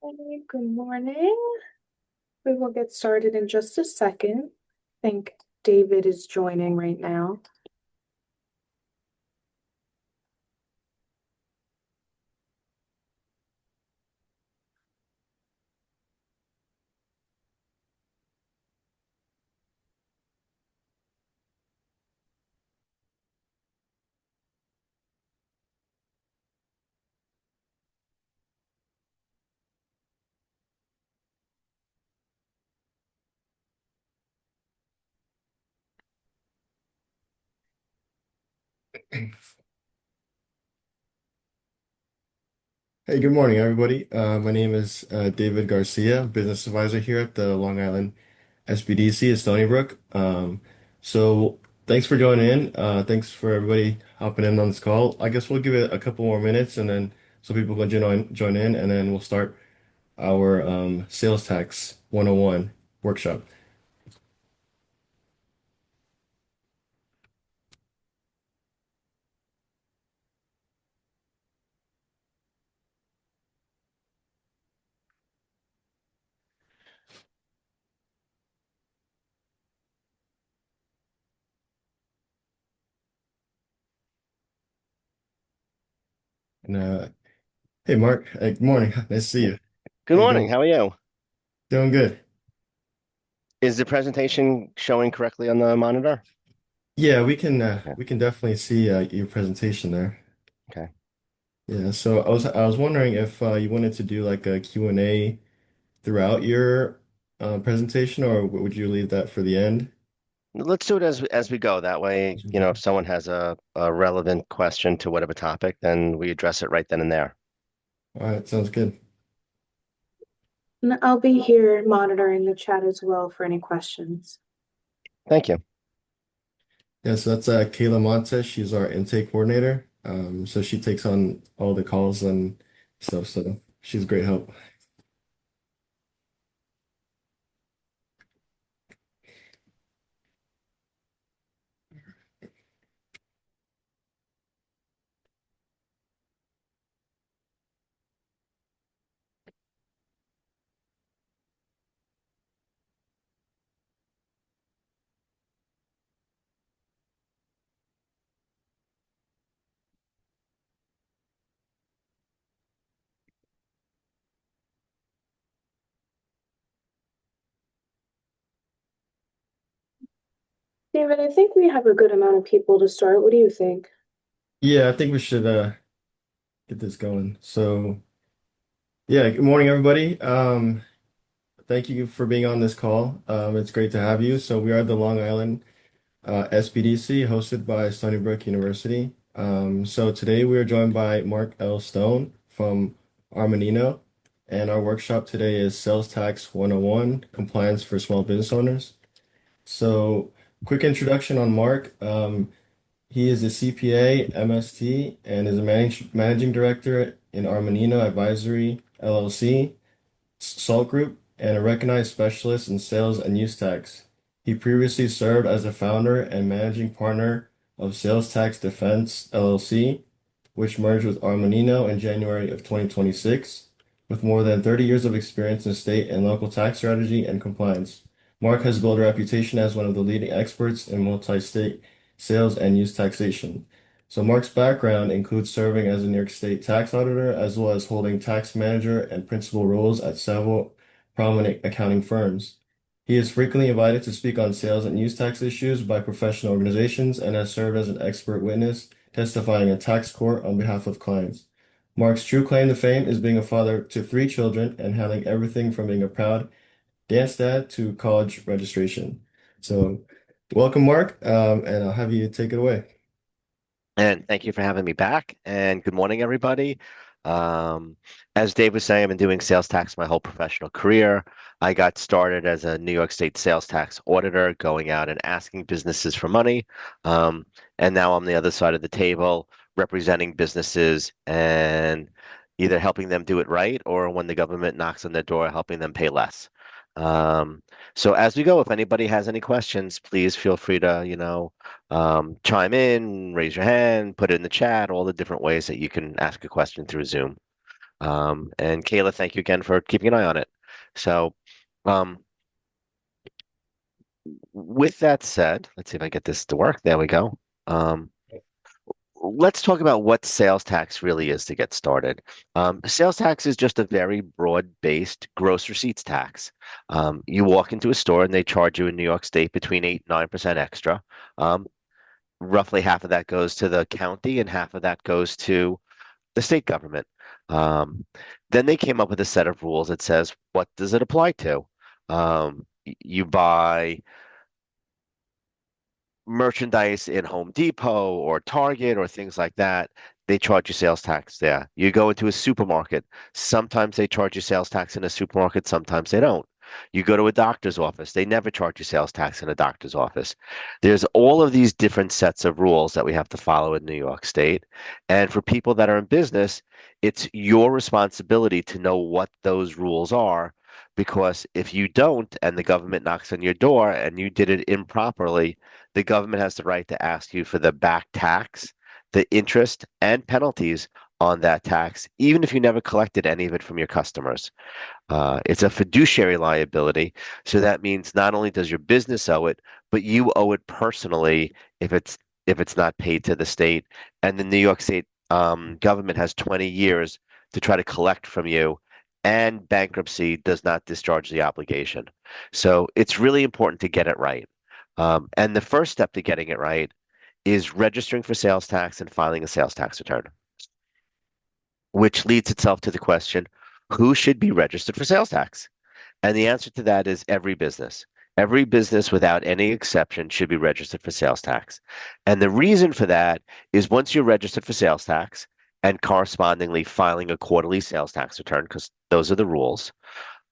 Hey, good morning. We will get started in just a second. I think David is joining right now. Hey, good morning, everybody. My name is David Garcia, business advisor here at the Long Island SBDC at Stony Brook. So thanks for joining in. Thanks for everybody hopping in on this call. I guess we'll give it a couple more minutes and then so people can join in, and then we'll start our sales tax 101 workshop. And hey, Mark. Hey, good morning. Nice to see you. Good How you morning. doing? How are you? Doing good. Is the presentation showing correctly on the monitor? Yeah, Okay. we can definitely see your presentation there. Okay. Yeah, so I was wondering if you wanted to do like a Q&A throughout your presentation, or would you leave that for the end? Let's do it as we go. That way, As we you know, go. if someone has a relevant question to whatever topic, then we address it right then and there. All right, sounds good. And I'll be here monitoring the chat as well for any questions. Thank you. Yeah, so that's Kayla Montes. She's our intake coordinator. So she takes on all the calls and stuff. So she's great help. David, I think we have a good amount of people to start. What do you think? Yeah, I think we should get this going. So yeah, good morning, everybody. Thank you for being on this call. It's great to have you. So we are the Long Island SBDC, hosted by Stony Brook University. So today we are joined by Mark L. Stone from Armanino, and our workshop today is Sales Tax 101, Compliance for Small Business Owners. So quick introduction on Mark. He is a CPA, MST, and is a managing director in Armanino Advisory LLC. Salt Group, and a recognized specialist in sales and use tax. He previously served as the founder and managing partner of Sales Tax Defense LLC, which merged with Armanino in January of 2026. With more than 30 years of experience in state and local tax strategy and compliance, Mark has built a reputation as one of the leading experts in multi-state sales and use taxation. So Mark's background includes serving as a New York State tax auditor, as well as holding tax manager and principal roles at several prominent accounting firms. He is frequently invited to speak on sales and use tax issues by professional organizations and has served as an expert witness testifying in tax court on behalf of clients. Mark's true claim to fame is being a father to three children and handling everything from being a proud dance dad to college registration. So, welcome, Mark, and I'll have you take it away. And thank you for having me back. And good morning, everybody. Um, as Dave was saying, I've been doing sales tax my whole professional career. I got started as a New York State sales tax auditor, going out and asking businesses for money. Um, and now I'm the other side of the table, representing businesses and either helping them do it right or when the government knocks on their door, helping them pay less. Um, so as we go, if anybody has any questions, please feel free to, chime in, raise your hand, put it in the chat, all the different ways that you can ask a question through Zoom. And Kayla, thank you again for keeping an eye on it. So, um, with that said, let's see if I get this to work. There we go. Um, let's talk about what sales tax really is to get started. Sales tax is just a very broad-based gross receipts tax. You walk into a store and they charge you in New York State between 8 and 9% extra. Um, roughly half of that goes to the county and half of that goes to the state government. Um, then they came up with a set of rules that says, what does it apply to? You buy merchandise in Home Depot or Target or things like that, they charge you sales tax there. You go into a supermarket, sometimes they charge you sales tax in a supermarket, sometimes they don't. You go to a doctor's office, they never charge you sales tax in a doctor's office. There's all of these different sets of rules that we have to follow in New York State. And for people that are in business, it's your responsibility to know what those rules are. Because if you don't, and the government knocks on your door and you did it improperly, the government has the right to ask you for the back tax, the interest, and penalties on that tax, even if you never collected any of it from your customers. It's a fiduciary liability. So that means not only does your business owe it, but you owe it personally if it's not paid to the state. And the New York State government has 20 years to try to collect from you, and bankruptcy does not discharge the obligation. So it's really important to get it right. And the first step to getting it right is registering for sales tax and filing a sales tax return, which leads itself to the question, who should be registered for sales tax? And the answer to that is every business. Every business, without any exception, should be registered for sales tax. And the reason for that is once you're registered for sales tax and correspondingly filing a quarterly sales tax return, because those are the rules,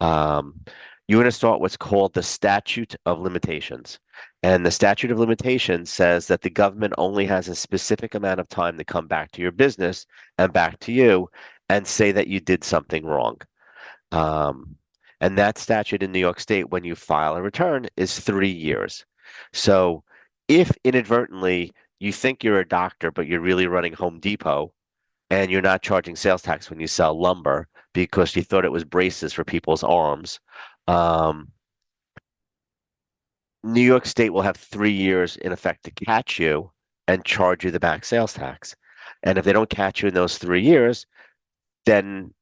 um, you're going to start what's called the statute of limitations. And the statute of limitations says that the government only has a specific amount of time to come back to your business and back to you and say that you did something wrong. Um, and that statute in New York State, when you file a return, is 3 years. So if inadvertently you think you're a doctor, but you're really running Home Depot and you're not charging sales tax when you sell lumber because you thought it was braces for people's arms, um, New York State will have 3 years in effect to catch you and charge you the back sales tax. And if they don't catch you in those 3 years, then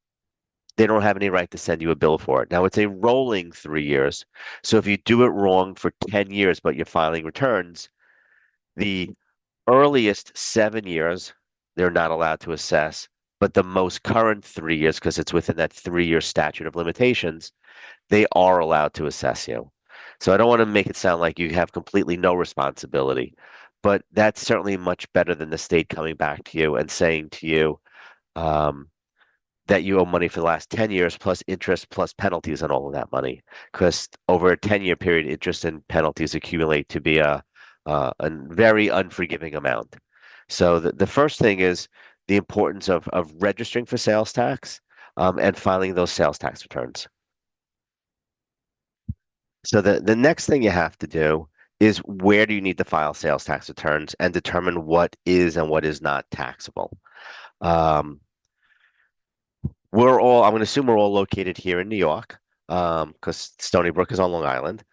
they don't have any right to send you a bill for it. Now, it's a rolling 3 years. So if you do it wrong for 10 years, but you're filing returns, the earliest 7 years, they're not allowed to assess. But the most current 3 years, because it's within that 3 year statute of limitations, they are allowed to assess you. So I don't want to make it sound like you have completely no responsibility, but that's certainly much better than the state coming back to you and saying to you, um, that you owe money for the last 10 years plus interest plus penalties on all of that money. Because over a 10-year period, interest and penalties accumulate to be a very unforgiving amount. So the first thing is the importance of registering for sales tax and filing those sales tax returns. So the next thing you have to do is where do you need to file sales tax returns and determine what is and what is not taxable. Um, I'm going to assume we're all located here in New York, because Stony Brook is on Long Island.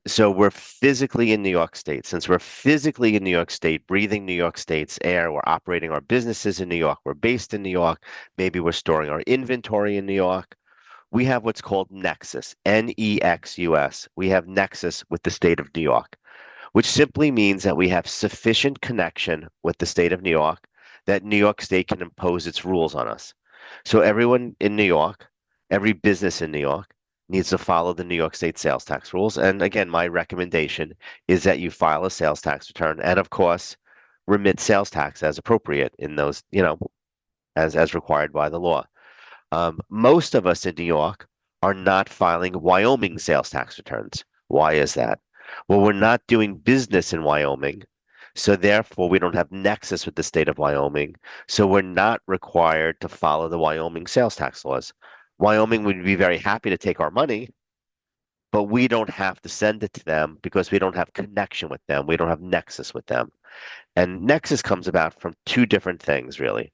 So we're physically in New York State. Since we're physically in New York State, breathing New York State's air, we're operating our businesses in New York, we're based in New York, maybe we're storing our inventory in New York. We have what's called Nexus, Nexus. We have Nexus with the state of New York, which simply means that we have sufficient connection with the state of New York that New York State can impose its rules on us. So everyone in New York, every business in New York needs to follow the New York State sales tax rules. And again, my recommendation is that you file a sales tax return and of course remit sales tax as appropriate in those, as required by the law. Most of us in New York are not filing Wyoming sales tax returns. Why is that? Well, we're not doing business in Wyoming, so therefore we don't have nexus with the state of Wyoming, so we're not required to follow the Wyoming sales tax laws. Wyoming would be very happy to take our money, but we don't have to send it to them because we don't have connection with them. We don't have nexus with them. And nexus comes about from two different things, really.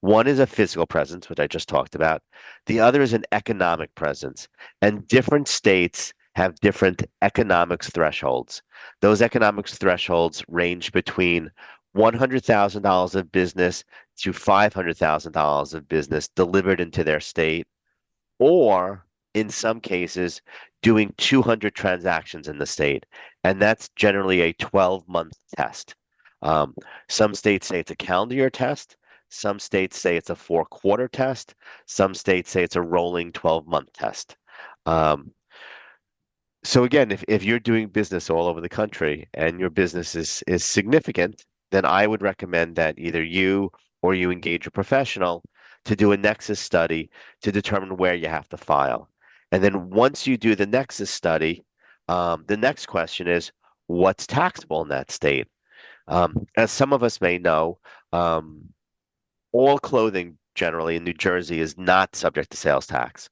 One is a physical presence, which I just talked about. The other is an economic presence. And different states have different economics thresholds. Those economics thresholds range between $100,000 of business to $500,000 of business delivered into their state, or in some cases, doing 200 transactions in the state. And that's generally a 12-month test. Um, some states say it's a calendar year test. Some states say it's a 4-quarter test. Some states say it's a rolling 12-month test. Um, so again, if you're doing business all over the country and your business is significant, then I would recommend that either you or you engage a professional to do a nexus study to determine where you have to file. And then once you do the nexus study, the next question is, what's taxable in that state? As some of us may know, um, all clothing generally in New Jersey is not subject to sales tax.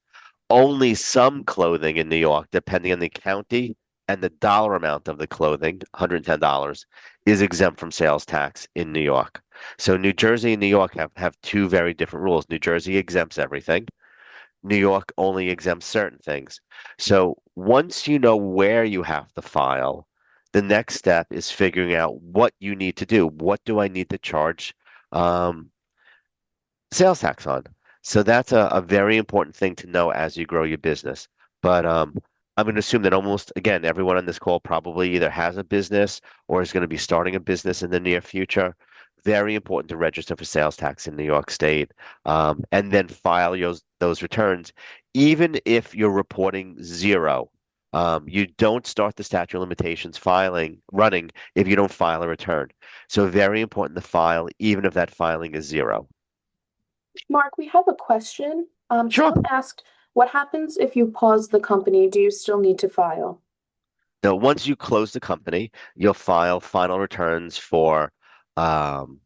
Only some clothing in New York, depending on the county and the dollar amount of the clothing, $110, is exempt from sales tax in New York. So New Jersey and New York have two very different rules. New Jersey exempts everything. New York only exempts certain things. So once you know where you have to file, the next step is figuring out what you need to do. What do I need to charge um, sales tax on? So that's a very important thing to know as you grow your business. But I'm going to assume that almost, again, everyone on this call probably either has a business or is going to be starting a business in the near future. Very important to register for sales tax in New York State, and then file those returns. Even if you're reporting zero, you don't start the statute of limitations filing running if you don't file a return. So very important to file, even if that filing is zero. Mark, we have a question. Sure. Someone asked, what happens if you pause the company? Do you still need to file? Now, once you close the company, you'll file final returns um,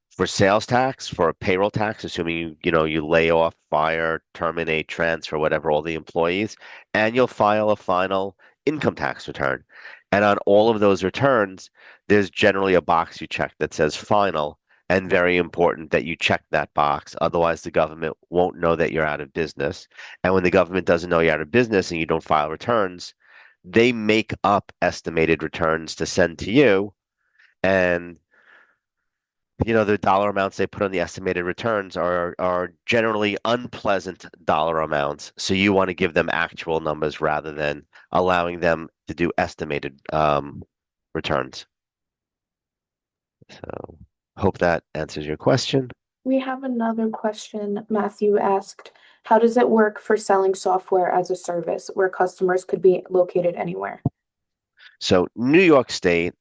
for sales tax, for payroll tax, assuming you lay off, fire, terminate, transfer, whatever, all the employees, and you'll file a final income tax return. And on all of those returns, there's generally a box you check that says final, and very important that you check that box. Otherwise, the government won't know that you're out of business. And when the government doesn't know you're out of business and you don't file returns, they make up estimated returns to send to you. And the dollar amounts they put on the estimated returns are generally unpleasant dollar amounts. So you want to give them actual numbers rather than allowing them to do estimated returns. So hope that answers your question. We have another question. Matthew asked, how does it work for selling software as a service where customers could be located anywhere? So New York State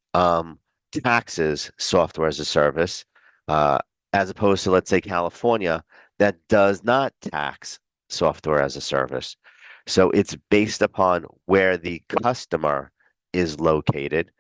taxes software as a service, uh, as opposed to, let's say, California, that does not tax software as a service. So it's based upon where the customer is located.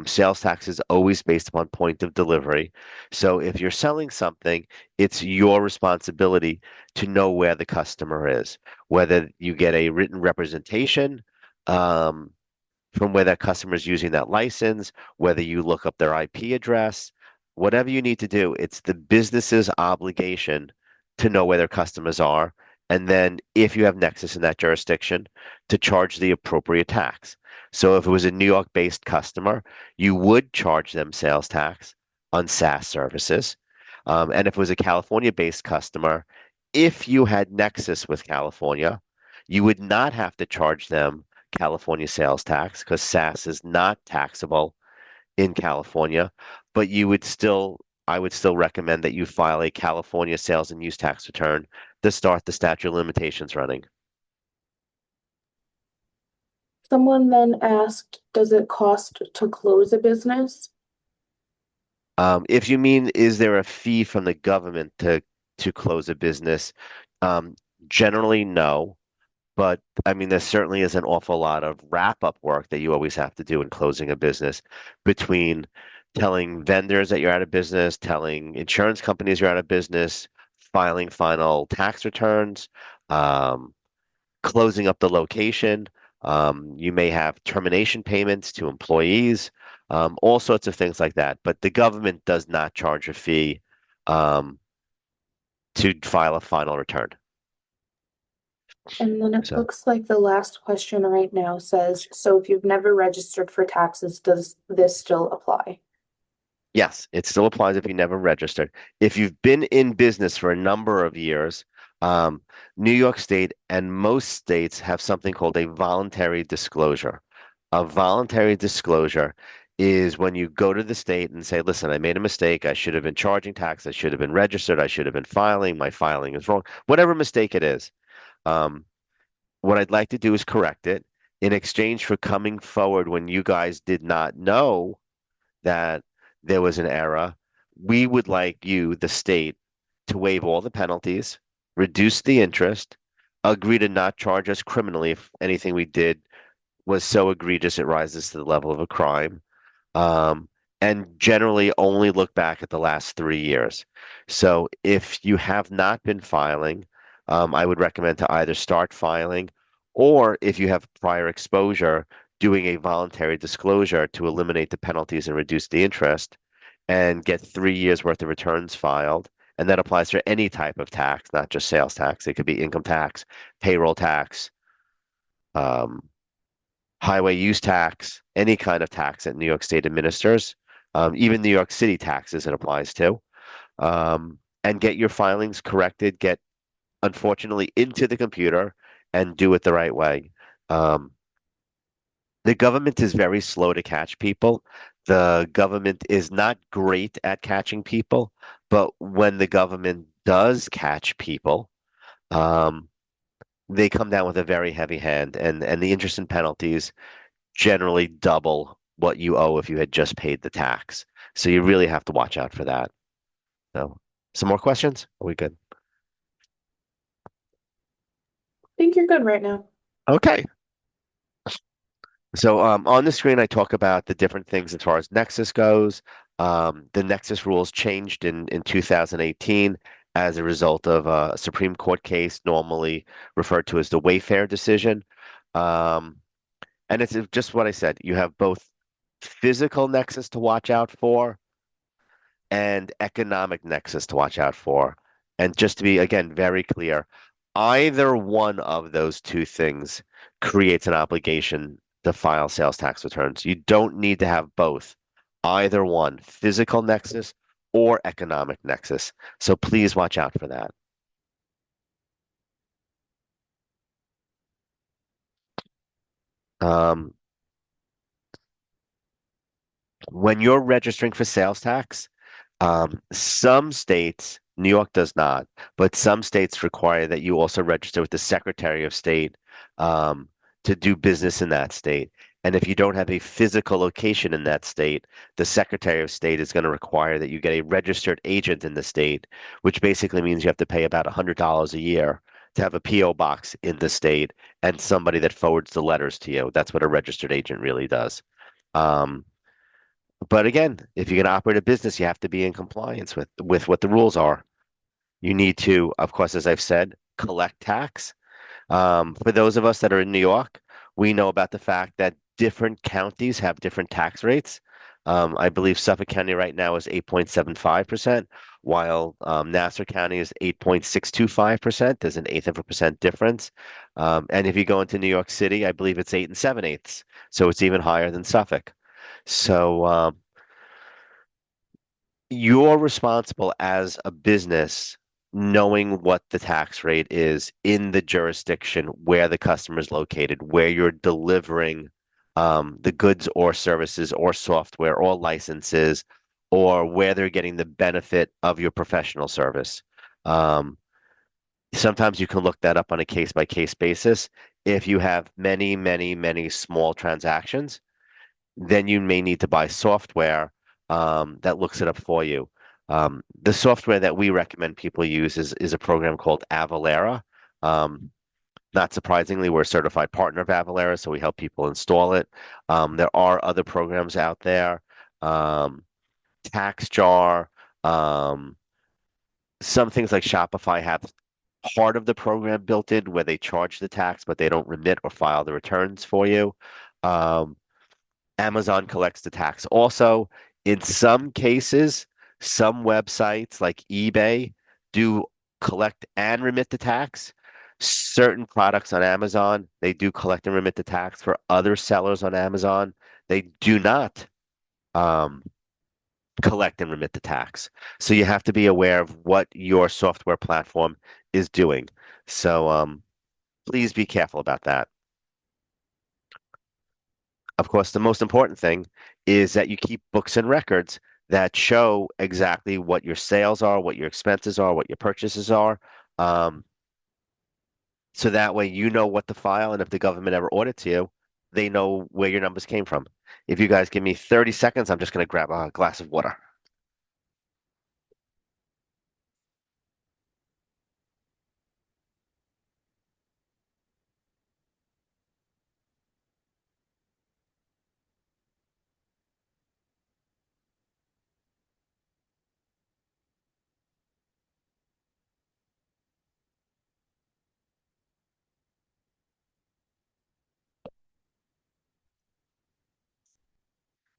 Sales tax is always based upon point of delivery. So if you're selling something, it's your responsibility to know where the customer is, whether you get a written representation. From where that customer is using that license, whether you look up their IP address, whatever you need to do, it's the business's obligation to know where their customers are. And then if you have nexus in that jurisdiction, to charge the appropriate tax. So if it was a New York-based customer, you would charge them sales tax on SaaS services. And if it was a California-based customer, if you had nexus with California, you would not have to charge them California sales tax because SaaS is not taxable in California, but I would still recommend that you file a California sales and use tax return to start the statute of limitations running. Someone then asked, does it cost to close a business? If you mean, is there a fee from the government to close a business? Um, Generally, no. But I mean, there certainly is an awful lot of wrap-up work that you always have to do in closing a business between telling vendors that you're out of business, telling insurance companies you're out of business, filing final tax returns, um, closing up the location. You may have termination payments to employees, all sorts of things like that. But the government does not charge a fee um, to file a final return. And then it So looks like the last question right now says, so if you've never registered for taxes, does this still apply? yes, it still applies if you never registered. If you've been in business for a number of years, um, New York State and most states have something called a voluntary disclosure. A voluntary disclosure is when you go to the state and say, listen, I made a mistake. I should have been charging tax. I should have been registered. I should have been filing. My filing is wrong. Whatever mistake it is. Um, what I'd like to do is correct it in exchange for coming forward when you guys did not know that there was an error. We would like you, the state, to waive all the penalties, reduce the interest, agree to not charge us criminally if anything we did was so egregious it rises to the level of a crime, um, and generally only look back at the last 3 years. So if you have not been filing, I would recommend to either start filing or if you have prior exposure, doing a voluntary disclosure to eliminate the penalties and reduce the interest and get 3 years worth of returns filed. And that applies for any type of tax, not just sales tax. It could be income tax, payroll tax, um, highway use tax, any kind of tax that New York State administers, even New York City taxes it applies to, and get your filings corrected, get unfortunately into the computer and do it the right way. Um, the government is very slow to catch people. The government is not great at catching people, but when the government does catch people, um, they come down with a very heavy hand, and the interest and penalties generally double what you owe if you had just paid the tax. So you really have to watch out for that. So, some more questions? Are we good? I think you're good right now. Okay. So on the screen, I talk about the different things as far as Nexus goes. The Nexus rules changed in 2018 as a result of a Supreme Court case, normally referred to as the Wayfair decision. Um, and it's just what I said. You have both physical Nexus to watch out for and economic nexus to watch out for. And just to be, again, very clear, either one of those two things creates an obligation to file sales tax returns. You don't need to have both, either one, physical nexus or economic nexus. So please watch out for that. Um, when you're registering for sales tax, some states, New York does not, but some states require that you also register with the Secretary of State um, to do business in that state. And if you don't have a physical location in that state, the Secretary of State is going to require that you get a registered agent in the state, which basically means you have to pay about $100 a year to have a PO box in the state and somebody that forwards the letters to you. That's what a registered agent really does. Um, but again, if you're going to operate a business, you have to be in compliance with what the rules are. You need to, of course, as I've said, collect tax. For those of us that are in New York, we know about the fact that different counties have different tax rates. I believe Suffolk County right now is 8.75%, while Nassau County is 8.625%. There's an eighth of a percent difference. And if you go into New York City, I believe it's 8 7/8. So it's even higher than Suffolk. So you're responsible as a business knowing what the tax rate is in the jurisdiction where the customer is located, where you're delivering the goods or services or software or licenses, or where they're getting the benefit of your professional service. Um, Sometimes you can look that up on a case by case basis. If you have many, many, many small transactions, then you may need to buy software that looks it up for you. The software that we recommend people use is a program called Avalara. Um, Not surprisingly, we're a certified partner of Avalara, so we help people install it. There are other programs out there, um, TaxJar. Um, some things like Shopify have part of the program built in where they charge the tax, but they don't remit or file the returns for you. Um, Amazon collects the tax. Also, in some cases, some websites like eBay do collect and remit the tax. Certain products on Amazon, they do collect and remit the tax. For other sellers on Amazon, they do not um, collect and remit the tax. So you have to be aware of what your software platform is doing. So please be careful about that. Of course, the most important thing is that you keep books and records that show exactly what your sales are, what your expenses are, what your purchases are. Um, so that way you know what to file, and if the government ever audits you, they know where your numbers came from. If you guys give me 30 seconds, I'm just going to grab a glass of water.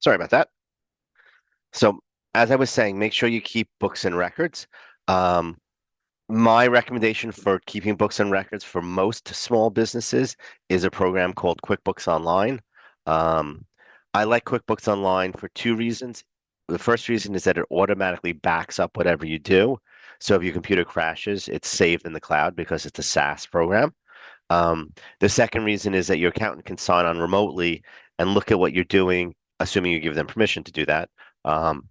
Sorry about that. So, as I was saying, make sure you keep books and records. Um, My recommendation for keeping books and records for most small businesses is a program called QuickBooks Online. Um, I like QuickBooks Online for two reasons. The first reason is that it automatically backs up whatever you do. So if your computer crashes, it's saved in the cloud because it's a SaaS program. The second reason is that your accountant can sign on remotely and look at what you're doing, assuming you give them permission to do that. Um,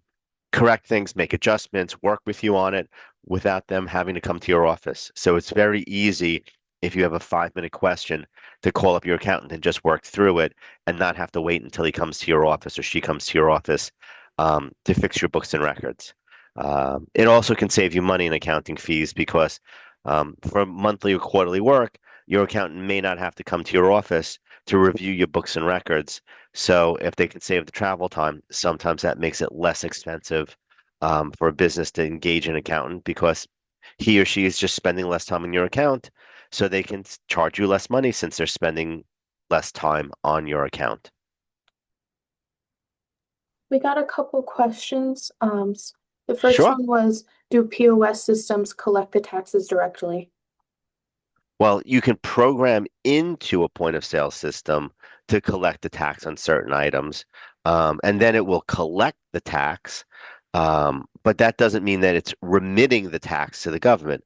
Correct things, make adjustments, work with you on it without them having to come to your office. So it's very easy if you have a 5-minute question to call up your accountant and just work through it and not have to wait until he comes to your office or she comes to your office to fix your books and records. It also can save you money in accounting fees because for monthly or quarterly work, your accountant may not have to come to your office to review your books and records. So if they can save the travel time, sometimes that makes it less expensive for a business to engage an accountant because he or she is just spending less time on your account, so they can charge you less money since they're spending less time on your account. We got a couple questions. The first Sure. one was, do POS systems collect the taxes directly? Well, you can program into a point of sale system to collect the tax on certain items, and then it will collect the tax. But that doesn't mean that it's remitting the tax to the government.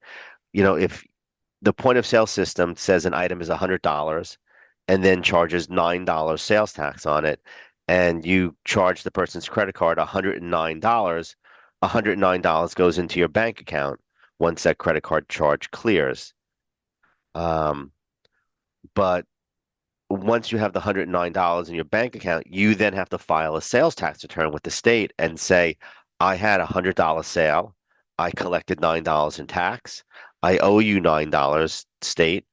If the point of sale system says an item is $100 and then charges $9 sales tax on it, and you charge the person's credit card $109, $109 goes into your bank account once that credit card charge clears. Um, but once you have the $109 in your bank account, you then have to file a sales tax return with the state and say, I had a $100 sale. I collected $9 in tax. I owe you $9, state,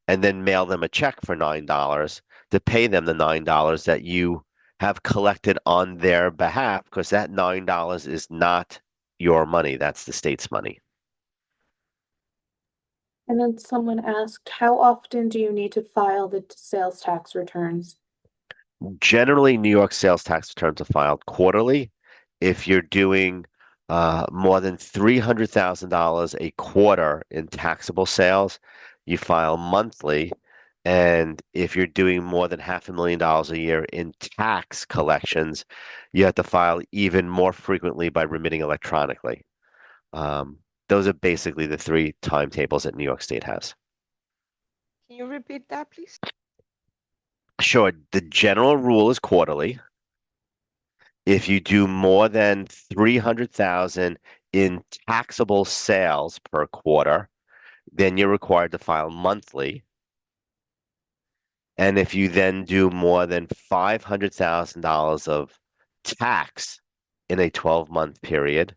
and then mail them a check for $9 to pay them the $9 that you have collected on their behalf, because that $9 is not your money. That's the state's money. And then someone asked, how often do you need to file the sales tax returns? Generally, New York sales tax returns are filed quarterly. If you're doing more than $300,000 a quarter in taxable sales, you file monthly. And if you're doing more than $500,000 a year in tax collections, you have to file even more frequently by remitting electronically. Um, those are basically the three timetables that New York State has. Can you repeat that, please? Sure, the general rule is quarterly. If you do more than 300,000 in taxable sales per quarter, then you're required to file monthly. And if you then do more than $500,000 of tax in a 12-month period,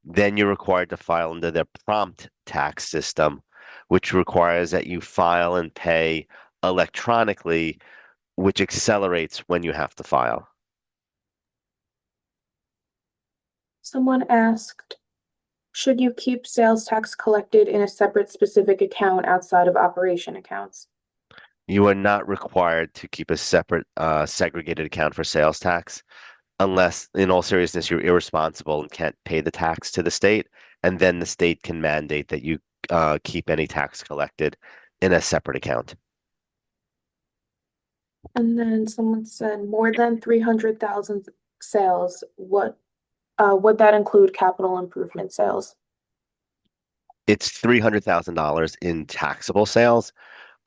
then you're required to file under the prompt tax system, which requires that you file and pay electronically, which accelerates when you have to file. Someone asked, should you keep sales tax collected in a separate specific account outside of operation accounts? You are not required to keep a separate segregated account for sales tax unless, in all seriousness, you're irresponsible and can't pay the tax to the state, and then the state can mandate that you keep any tax collected in a separate account. And then someone said more than 300,000 sales. What would that include capital improvement sales? It's $300,000 in taxable sales.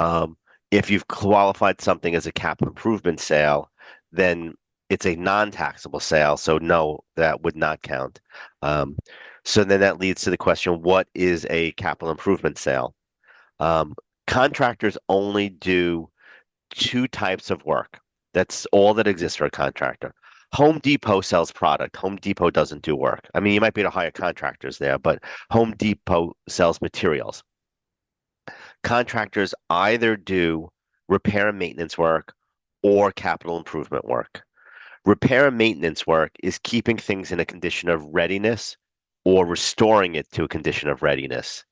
Um, if you've qualified something as a capital improvement sale, then it's a non-taxable sale. So no, that would not count. Um, so then that leads to the question, what is a capital improvement sale? Um, Contractors only do two types of work. That's all that exists for a contractor. Home Depot sells product. Home Depot doesn't do work. I mean, you might be able to hire contractors there, but Home Depot sells materials. Contractors either do repair and maintenance work or capital improvement work. Repair and maintenance work is keeping things in a condition of readiness or restoring it to a condition of readiness.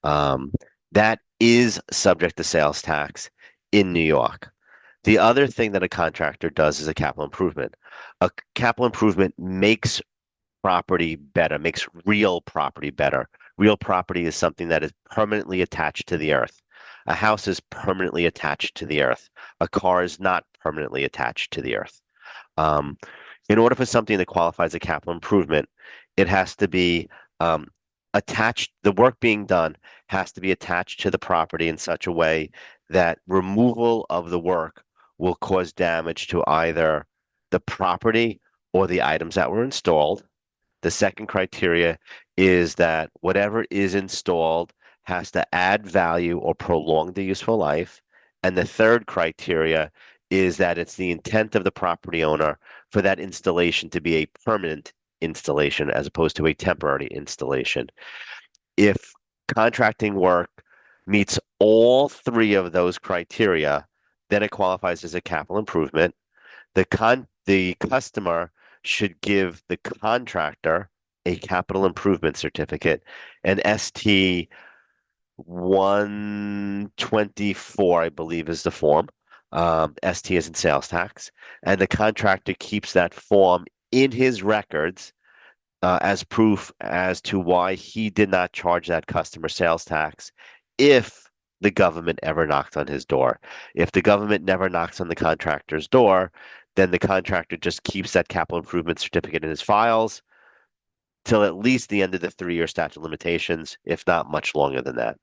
Um, that is subject to sales tax in New York. The other thing that a contractor does is a capital improvement. A capital improvement makes property better, makes real property better. Real property is something that is permanently attached to the earth. A house is permanently attached to the earth. A car is not permanently attached to the earth. Um, in order for something that qualifies a capital improvement, it has to be attached, the work being done has to be attached to the property in such a way that removal of the work will cause damage to either the property or the items that were installed. The second criteria is that whatever is installed has to add value or prolong the useful life. And the third criteria is that it's the intent of the property owner for that installation to be a permanent installation as opposed to a temporary installation. If contracting work meets all three of those criteria, then it qualifies as a capital improvement. The customer should give the contractor a capital improvement certificate, an ST 124, I believe is the form. ST is in sales tax, and the contractor keeps that form in his records as proof as to why he did not charge that customer sales tax if the government ever knocked on his door. If the government never knocks on the contractor's door, then the contractor just keeps that capital improvement certificate in his files till at least the end of the 3-year statute of limitations, if not much longer than that.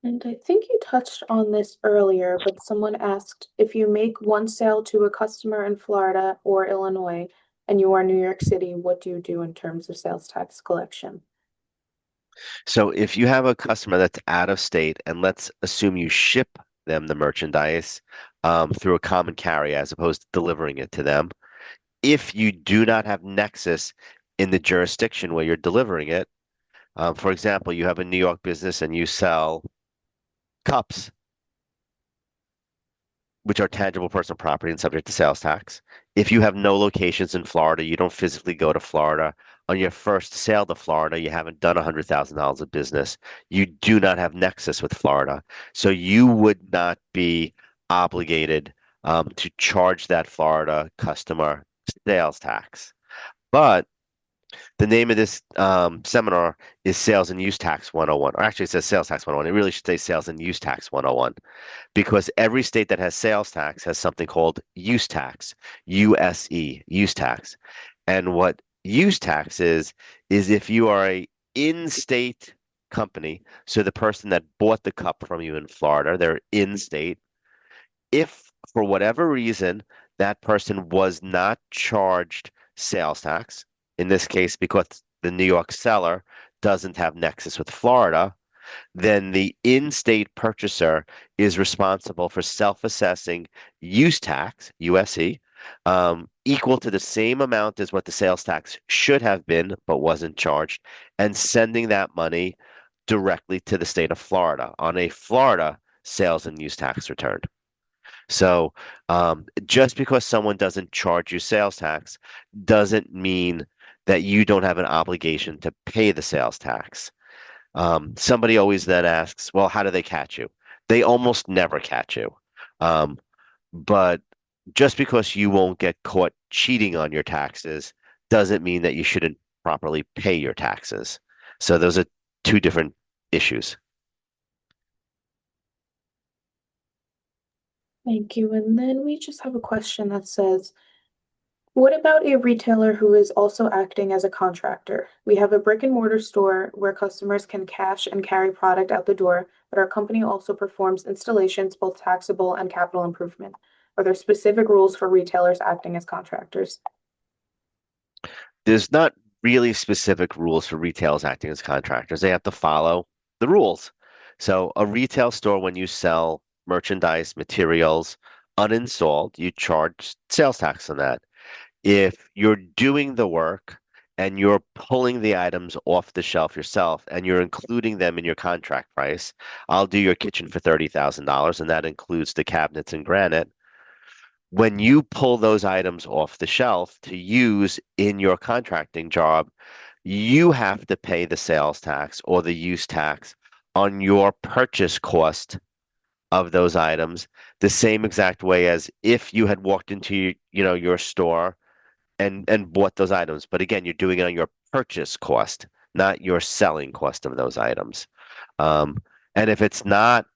And I think you touched on this earlier, but someone asked if you make one sale to a customer in Florida or Illinois and you are New York City, what do you do in terms of sales tax collection? So if you have a customer that's out of state, and let's assume you ship them the merchandise through a common carrier as opposed to delivering it to them, if you do not have nexus in the jurisdiction where you're delivering it, for example, you have a New York business and you sell cups, which are tangible personal property and subject to sales tax. If you have no locations in Florida, you don't physically go to Florida. On your first sale to Florida, you haven't done $100,000 of business. You do not have nexus with Florida. So you would not be obligated to charge that Florida customer sales tax. But the name of this seminar is Sales and Use Tax 101, or actually it says Sales Tax 101. It really should say Sales and Use Tax 101 because every state that has sales tax has something called use tax, USE, use tax. And what use tax is if you are a in-state company, so the person that bought the cup from you in Florida, they're in-state. If for whatever reason that person was not charged sales tax, in this case because the New York seller doesn't have nexus with Florida, then the in-state purchaser is responsible for self-assessing use tax, USE, equal to the same amount as what the sales tax should have been but wasn't charged, and sending that money directly to the state of Florida on a Florida sales and use tax return. So just because someone doesn't charge you sales tax doesn't mean that you don't have an obligation to pay the sales tax. Somebody always then asks, well, how do they catch you? They almost never catch you. But just because you won't get caught cheating on your taxes doesn't mean that you shouldn't properly pay your taxes. So those are two different issues. Thank you. And then we just have a question that says, what about a retailer who is also acting as a contractor? We have a brick and mortar store where customers can cash and carry product out the door, but our company also performs installations, both taxable and capital improvement. Are there specific rules for retailers acting as contractors? There's not really specific rules for retailers acting as contractors. They have to follow the rules. So a retail store, when you sell merchandise, materials, uninstalled, you charge sales tax on that. If you're doing the work and you're pulling the items off the shelf yourself and you're including them in your contract price, I'll do your kitchen for $30,000, and that includes the cabinets and granite. When you pull those items off the shelf to use in your contracting job, you have to pay the sales tax or the use tax on your purchase cost of those items the same exact way as if you had walked into your store and bought those items. But again, you're doing it on your purchase cost, not your selling cost of those items. Um, and if it's not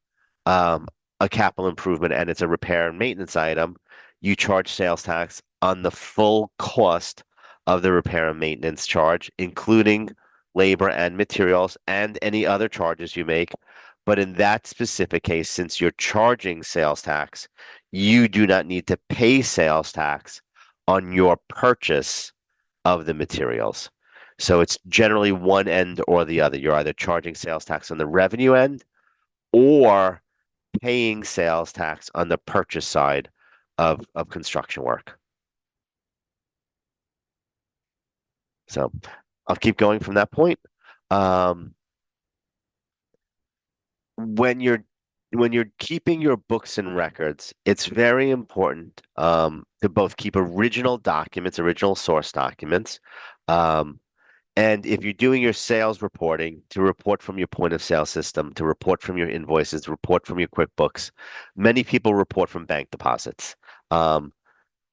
um, a capital improvement and it's a repair and maintenance item, you charge sales tax on the full cost of the repair and maintenance charge, including labor and materials and any other charges you make. But in that specific case, since you're charging sales tax, you do not need to pay sales tax on your purchase of the materials. So it's generally one end or the other. You're either charging sales tax on the revenue end or paying sales tax on the purchase side of construction work. So I'll keep going from that point. Um, when you're when you're keeping your books and records, it's very important to both keep original documents, original source documents, um, and if you're doing your sales reporting, to report from your point of sale system, to report from your invoices, to report from your QuickBooks. Many people report from bank deposits. Um,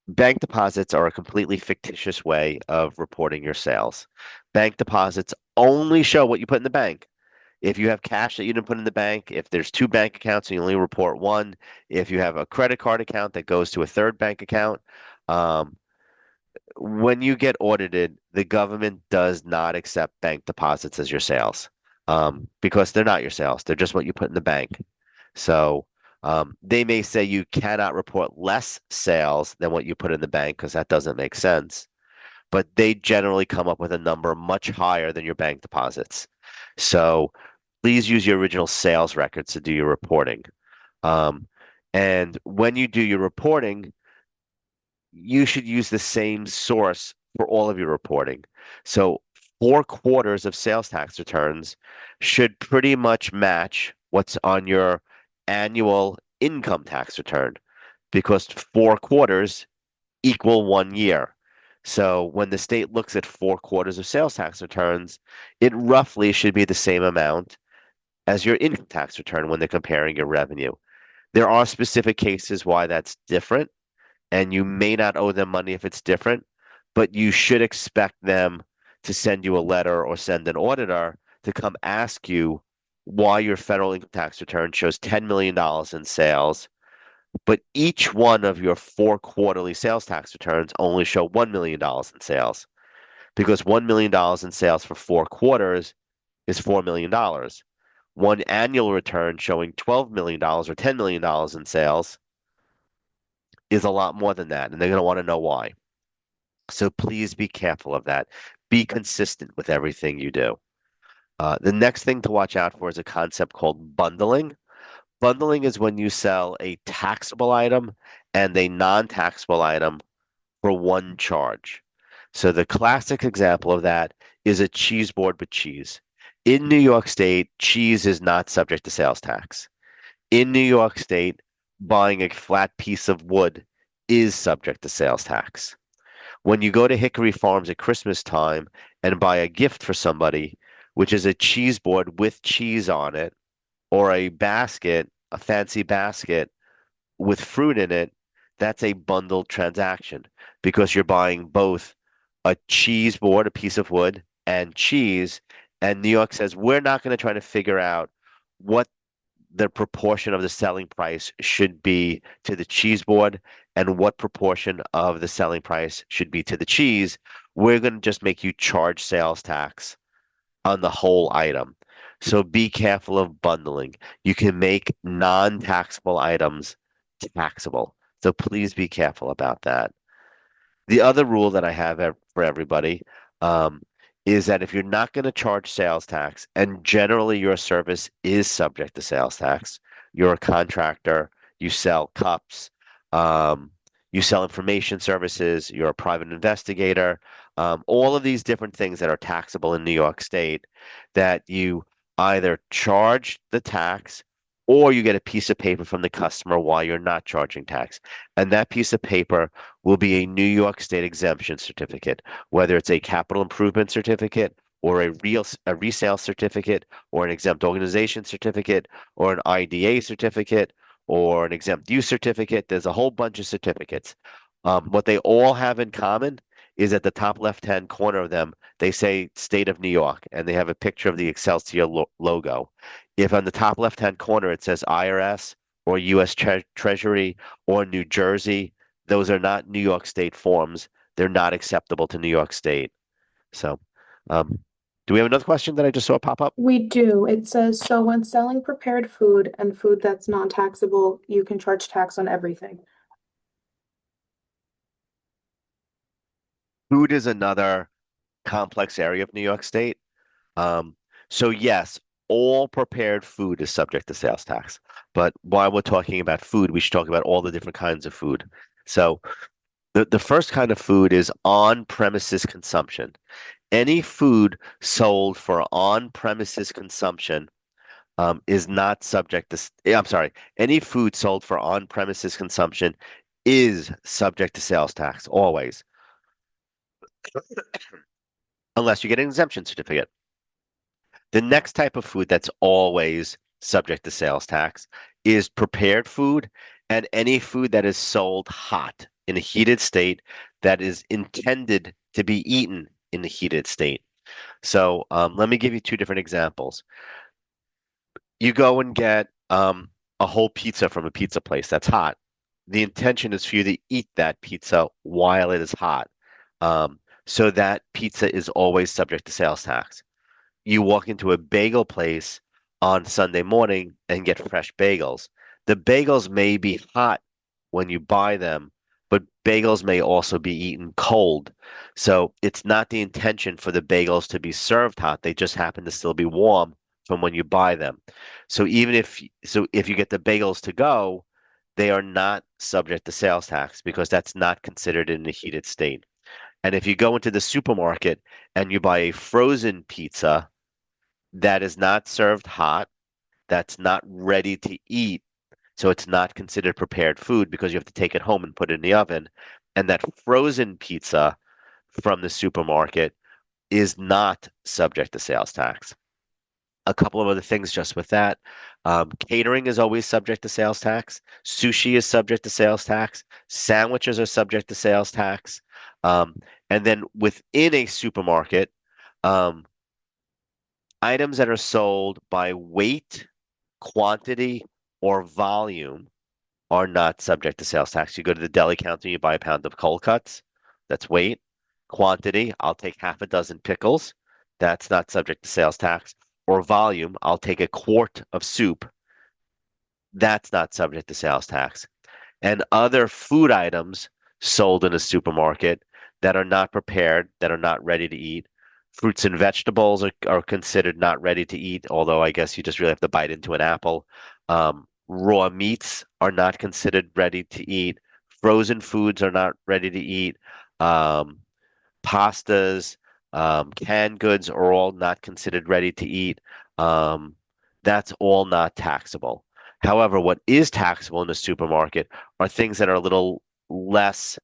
Bank deposits are a completely fictitious way of reporting your sales. Bank deposits only show what you put in the bank. If you have cash that you didn't put in the bank, if there's two bank accounts and you only report one, if you have a credit card account that goes to a third bank account, um, when you get audited, the government does not accept bank deposits as your sales because they're not your sales. They're just what you put in the bank. So they may say you cannot report less sales than what you put in the bank because that doesn't make sense. But they generally come up with a number much higher than your bank deposits. So please use your original sales records to do your reporting. Um, and when you do your reporting, you should use the same source for all of your reporting. So 4 quarters of sales tax returns should pretty much match what's on your annual income tax return because 4 quarters equal 1 year. So when the state looks at 4 quarters of sales tax returns, it roughly should be the same amount as your income tax return when they're comparing your revenue. There are specific cases why that's different and you may not owe them money if it's different, but you should expect them to send you a letter or send an auditor to come ask you why your federal income tax return shows $10 million in sales, but each one of your 4 quarterly sales tax returns only show $1 million in sales because $1 million in sales for 4 quarters is $4 million. One annual return showing $12 million or $10 million in sales is a lot more than that, and they're going to want to know why. So please be careful of that. Be consistent with everything you do. The next thing to watch out for is a concept called bundling. Bundling is when you sell a taxable item and a non-taxable item for one charge. So the classic example of that is a cheese board with cheese. In New York State, cheese is not subject to sales tax. In New York State, buying a flat piece of wood is subject to sales tax. When you go to Hickory Farms at Christmas time and buy a gift for somebody, which is a cheese board with cheese on it, or a basket, a fancy basket with fruit in it, that's a bundled transaction because you're buying both a cheese board, a piece of wood, and cheese, And New York says, we're not going to try to figure out what the proportion of the selling price should be to the cheese board and what proportion of the selling price should be to the cheese. We're going to just make you charge sales tax on the whole item. So be careful of bundling. You can make non-taxable items taxable. So please be careful about that. The other rule that I have for everybody um, is that if you're not going to charge sales tax, and generally your service is subject to sales tax, you're a contractor, you sell cups, um, you sell information services, you're a private investigator, all of these different things that are taxable in New York State, that you either charge the tax or you get a piece of paper from the customer while you're not charging tax. And that piece of paper will be a New York State exemption certificate, whether it's a capital improvement certificate or a resale certificate or an exempt organization certificate or an IDA certificate or an exempt use certificate. There's a whole bunch of certificates. What they all have in common is at the top left-hand corner of them, they say State of New York, and they have a picture of the Excelsior logo. If on the top left-hand corner it says IRS or U.S. Treasury or New Jersey, those are not New York State forms. They're not acceptable to New York State. So, um, do we have another question that I just saw pop up? We do. It says, so when selling prepared food and food that's non-taxable, you can charge tax on everything. Food is another complex area of New York State. Um, so yes, all prepared food is subject to sales tax. But while we're talking about food, we should talk about all the different kinds of food. So the first kind of food is on-premises consumption. Any food sold for on-premises consumption is not subject to, I'm sorry, any food sold for on-premises consumption is subject to sales tax, always, unless you get an exemption certificate. The next type of food that's always subject to sales tax is prepared food and any food that is sold hot in a heated state that is intended to be eaten in a heated state. So let me give you two different examples. You go and get a whole pizza from a pizza place that's hot. The intention is for you to eat that pizza while it is hot. So that pizza is always subject to sales tax. You walk into a bagel place on Sunday morning and get fresh bagels. The bagels may be hot when you buy them, but bagels may also be eaten cold. So it's not the intention for the bagels to be served hot. They just happen to still be warm from when you buy them. So if you get the bagels to go, they are not subject to sales tax because that's not considered in a heated state. And if you go into the supermarket and you buy a frozen pizza, that is not served hot, that's not ready to eat, so it's not considered prepared food because you have to take it home and put it in the oven. And that frozen pizza from the supermarket is not subject to sales tax. A couple of other things just with that. Catering is always subject to sales tax. Sushi is subject to sales tax. Sandwiches are subject to sales tax. Um, and then within a supermarket, um, items that are sold by weight, quantity, or volume are not subject to sales tax. You go to the deli counter, you buy a pound of cold cuts. That's weight. Quantity, I'll take half a dozen pickles. That's not subject to sales tax. Or volume, I'll take a quart of soup. That's not subject to sales tax. And other food items sold in a supermarket that are not prepared, that are not ready to eat. Fruits and vegetables are considered not ready to eat, although I guess you just really have to bite into an apple. Raw meats are not considered ready to eat. Frozen foods are not ready to eat. Um, Pastas, canned goods are all not considered ready to eat. Um, that's all not taxable. However, what is taxable in the supermarket are things that are a little less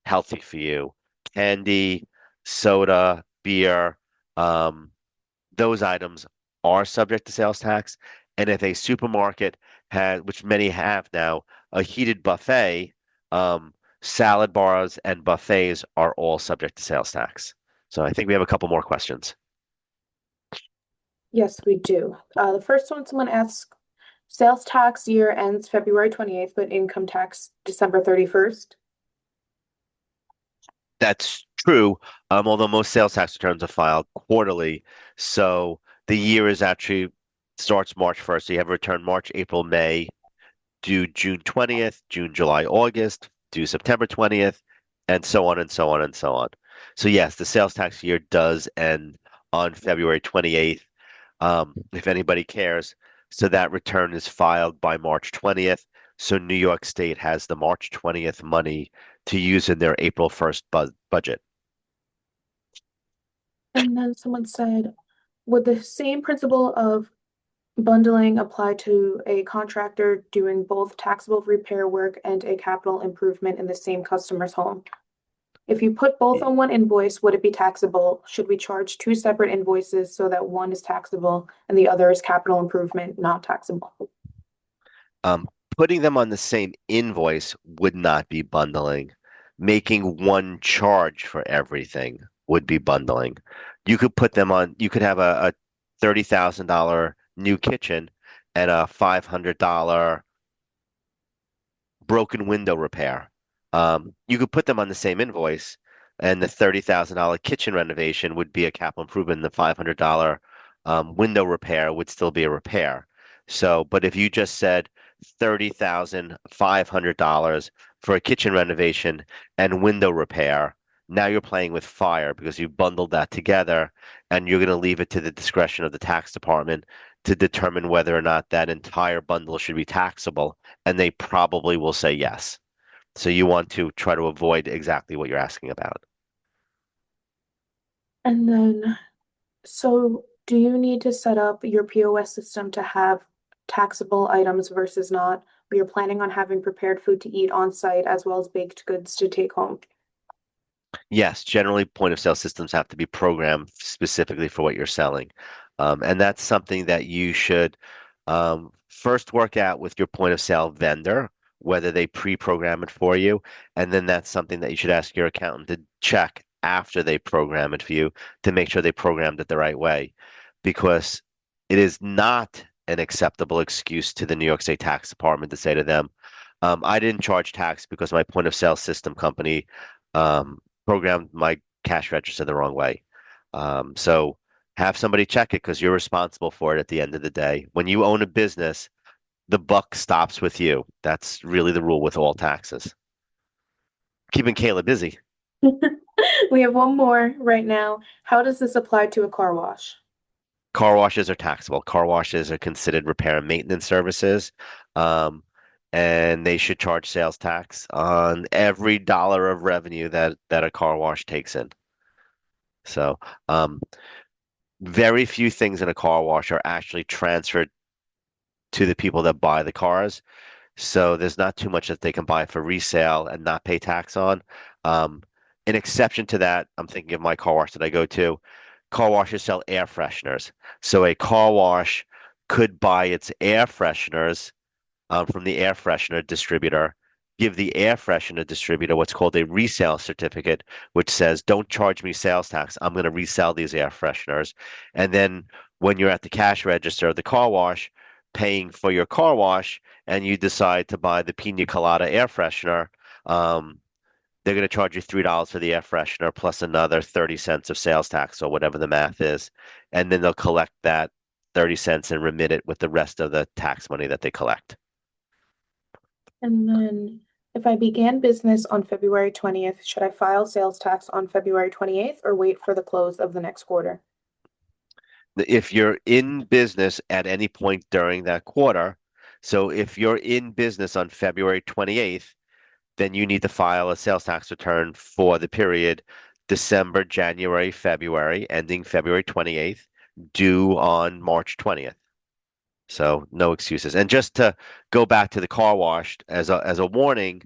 healthy for you. Candy, soda, beer, um, those items are subject to sales tax. And if a supermarket has, which many have now, a heated buffet, um, salad bars and buffets are all subject to sales tax. So I think we have a couple more questions. Yes, we do. The first one, someone asks, sales tax year ends February 28th, but income tax December 31st. That's true, although most sales tax returns are filed quarterly. So the year is actually starts March 1st. So you have a return March, April, May, due June 20th, June, July, August, due September 20th, and so on and so on and so on. So yes, the sales tax year does end on February 28th, if anybody cares. So that return is filed by March 20th. So New York State has the March 20th money to use in their April 1st budget. And then someone said, would the same principle of bundling apply to a contractor doing both taxable repair work and a capital improvement in the same customer's home? If you put both on one invoice, would it be taxable? Should we charge two separate invoices so that one is taxable and the other is capital improvement, not taxable? Um, Putting them on the same invoice would not be bundling. Making one charge for everything would be bundling. You could have a $30,000 new kitchen and a $500 broken window repair. You could put them on the same invoice, and the $30,000 kitchen renovation would be a capital improvement, and the $500 window repair would still be a repair. So, but if you just said $30,500 for a kitchen renovation and window repair, now you're playing with fire because you bundled that together, and you're going to leave it to the discretion of the tax department to determine whether or not that entire bundle should be taxable, and they probably will say yes. So you want to try to avoid exactly what you're asking about. And then, so do you need to set up your POS system to have taxable items versus not? Or you're planning on having prepared food to eat on site as well as baked goods to take home? Yes, generally point of sale systems have to be programmed specifically for what you're selling. And that's something that you should first work out with your point of sale vendor, whether they pre-program it for you. And then that's something that you should ask your accountant to check after they program it for you to make sure they programmed it the right way. Because it is not an acceptable excuse to the New York State Tax Department to say to them, I didn't charge tax because my point of sale system company um, programmed my cash register the wrong way. So have somebody check it because you're responsible for it at the end of the day. When you own a business, the buck stops with you. That's really the rule with all taxes. Keeping Kayla busy. We have one more right now. How does this apply to a car wash? Car washes are taxable. Car washes are considered repair and maintenance services. Um, and they should charge sales tax on every dollar of revenue that a car wash takes in. So, very few things in a car wash are actually transferred to the people that buy the cars. So there's not too much that they can buy for resale and not pay tax on. Um, an exception to that, I'm thinking of my car wash that I go to. Car washes sell air fresheners. So a car wash could buy its air fresheners from the air freshener distributor, give the air freshener distributor what's called a resale certificate, which says, don't charge me sales tax. I'm going to resell these air fresheners. And then when you're at the cash register of the car wash, paying for your car wash, and you decide to buy the Pina Colada air freshener, they're going to charge you $3 for the air freshener plus another 30 cents of sales tax or whatever the math is. And then they'll collect that 30 cents and remit it with the rest of the tax money that they collect. And then if I began business on February 20th, should I file sales tax on February 28th or wait for the close of the next quarter? If you're in business at any point during that quarter, so if you're in business on February 28th, then you need to file a sales tax return for the period December, January, February, ending February 28th, due on March 20th. So no excuses. And just to go back to the car wash as a warning,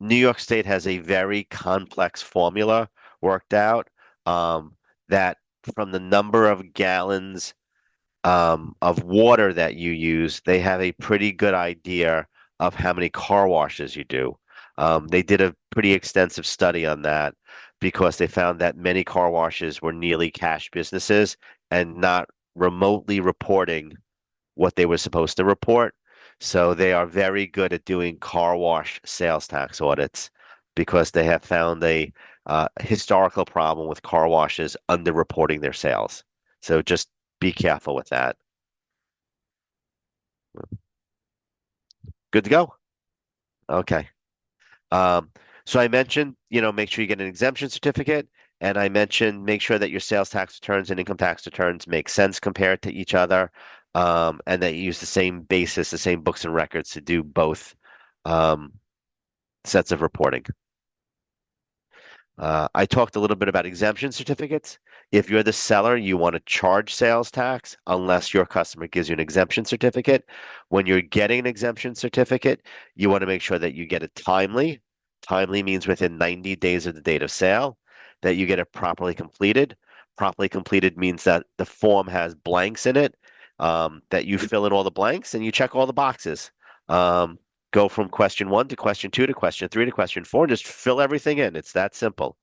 New York State has a very complex formula worked out that from the number of gallons of water that you use, they have a pretty good idea of how many car washes you do. They did a pretty extensive study on that because they found that many car washes were nearly cash businesses and not remotely reporting what they were supposed to report. So they are very good at doing car wash sales tax audits because they have found a historical problem with car washes underreporting their sales. So just be careful with that. Good to go? Okay. Um, so I mentioned, make sure you get an exemption certificate. And I mentioned make sure that your sales tax returns and income tax returns make sense compared to each other, and that you use the same basis, the same books and records to do both um, sets of reporting. I talked a little bit about exemption certificates. If you're the seller, you want to charge sales tax unless your customer gives you an exemption certificate. When you're getting an exemption certificate, you want to make sure that you get it timely. Timely means within 90 days of the date of sale, that you get it properly completed. Properly completed means that the form has blanks in it, that you fill in all the blanks and you check all the boxes. Um, Go from question 1 to question 2 to question 3 to question 4 and just fill everything in. It's that simple.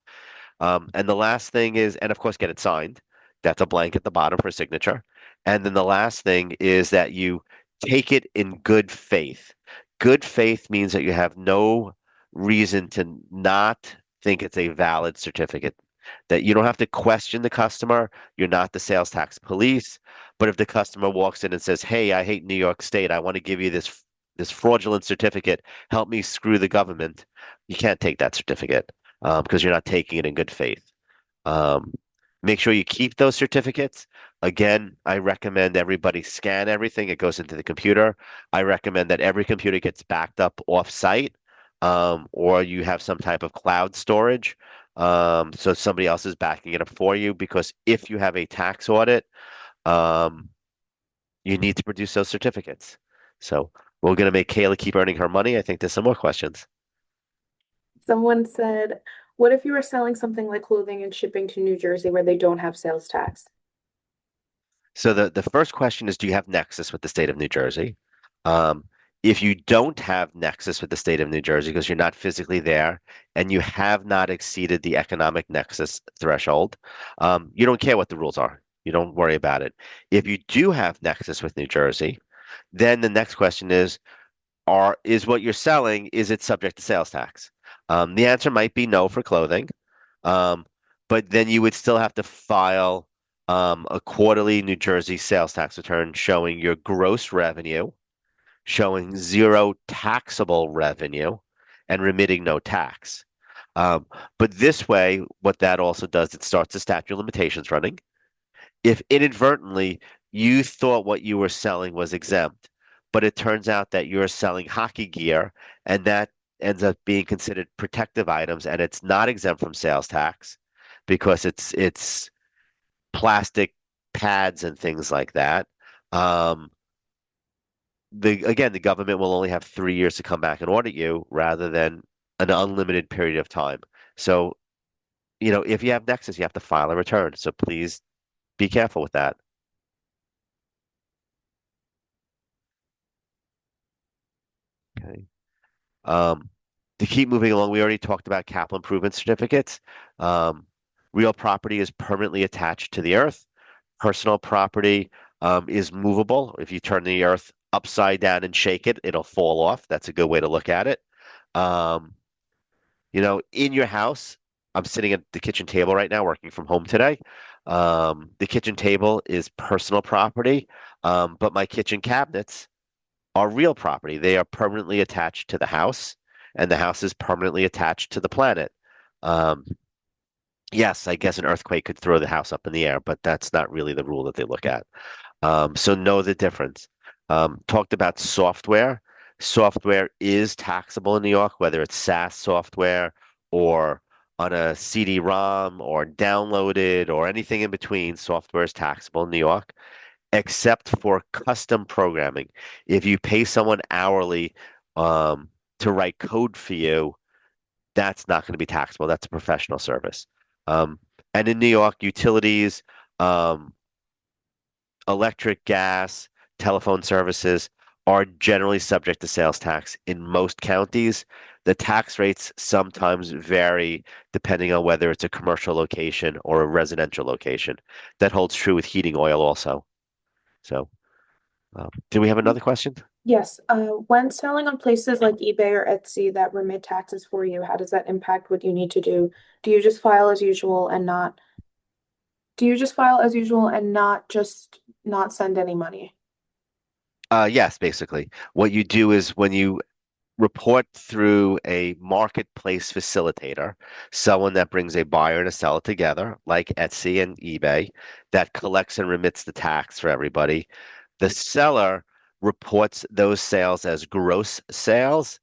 And the last thing is, and of course, get it signed. That's a blank at the bottom for signature. And then the last thing is that you take it in good faith. Good faith means that you have no reason to not think it's a valid certificate, that you don't have to question the customer. You're not the sales tax police. But if the customer walks in and says, "Hey, I hate New York State. I want to give you this fraudulent certificate. Help me screw the government," you can't take that certificate because you're not taking it in good faith. Um, Make sure you keep those certificates. Again, I recommend everybody scan everything. It goes into the computer. I recommend that every computer gets backed up off-site, or you have some type of cloud storage, so somebody else is backing it up for you. Because if you have a tax audit, um, you need to produce those certificates. So we're going to make Kayla keep earning her money. I think there's some more questions. Someone said, what if you were selling something like clothing and shipping to New Jersey where they don't have sales tax? So the first question is, do you have nexus with the state of New Jersey? Um, if you don't have nexus with the state of New Jersey because you're not physically there and you have not exceeded the economic nexus threshold, you don't care what the rules are. You don't worry about it. If you do have nexus with New Jersey, then the next question is what you're selling, is it subject to sales tax? The answer might be no for clothing, um, but then you would still have to file a quarterly New Jersey sales tax return showing your gross revenue, showing zero taxable revenue, and remitting no tax. But this way, what that also does, it starts the statute of limitations running. If inadvertently you thought what you were selling was exempt, but it turns out that you're selling hockey gear and that ends up being considered protective items and it's not exempt from sales tax because it's plastic pads and things like that. Um, the government will only have 3 years to come back and audit you rather than an unlimited period of time. So, if you have Nexus, you have to file a return. So please be careful with that. Okay. Um, to keep moving along, we already talked about capital improvement certificates. Um, Real property is permanently attached to the earth. Personal property is movable. If you turn the earth upside down and shake it, it'll fall off. That's a good way to look at it. Um, in your house, I'm sitting at the kitchen table right now, working from home today. The kitchen table is personal property, but my kitchen cabinets are real property. They are permanently attached to the house, and the house is permanently attached to the planet. Um, yes, I guess an earthquake could throw the house up in the air, but that's not really the rule that they look at. So know the difference. Talked about software. Software is taxable in New York, whether it's SaaS software or on a CD-ROM or downloaded or anything in between. Software is taxable in New York, except for custom programming. If you pay someone hourly to write code for you, that's not going to be taxable. That's a professional service. Um, and in New York, utilities, um, electric, gas, telephone services are generally subject to sales tax in most counties. The tax rates sometimes vary depending on whether it's a commercial location or a residential location. That holds true with heating oil also. So, do we have another question? Yes, when selling on places like eBay or Etsy that remit taxes for you, how does that impact what you need to do? Do you just file as usual and not, do you just file as usual and not send any money? Yes, basically. What you do is when you report through a marketplace facilitator, someone that brings a buyer and a seller together, like Etsy and eBay, that collects and remits the tax for everybody. The seller reports those sales as gross sales,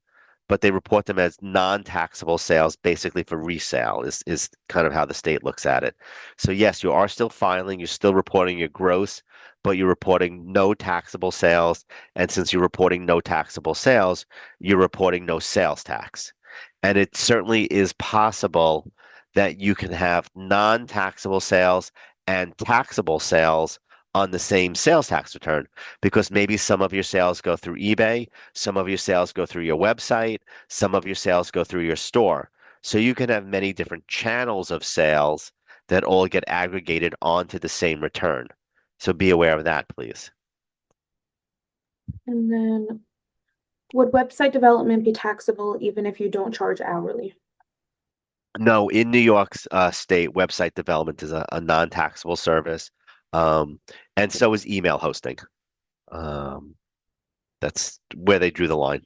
but they report them as non-taxable sales, basically for resale, is kind of how the state looks at it. So yes, you are still filing, you're still reporting your gross, but you're reporting no taxable sales. And since you're reporting no taxable sales, you're reporting no sales tax. And it certainly is possible that you can have non-taxable sales and taxable sales on the same sales tax return because maybe some of your sales go through eBay, some of your sales go through your website, some of your sales go through your store. So you can have many different channels of sales that all get aggregated onto the same return. So be aware of that, please. And then would website development be taxable even if you don't charge hourly? No, in New York's state, website development is a non-taxable service, um, and so is email hosting. Um, that's where they drew the line.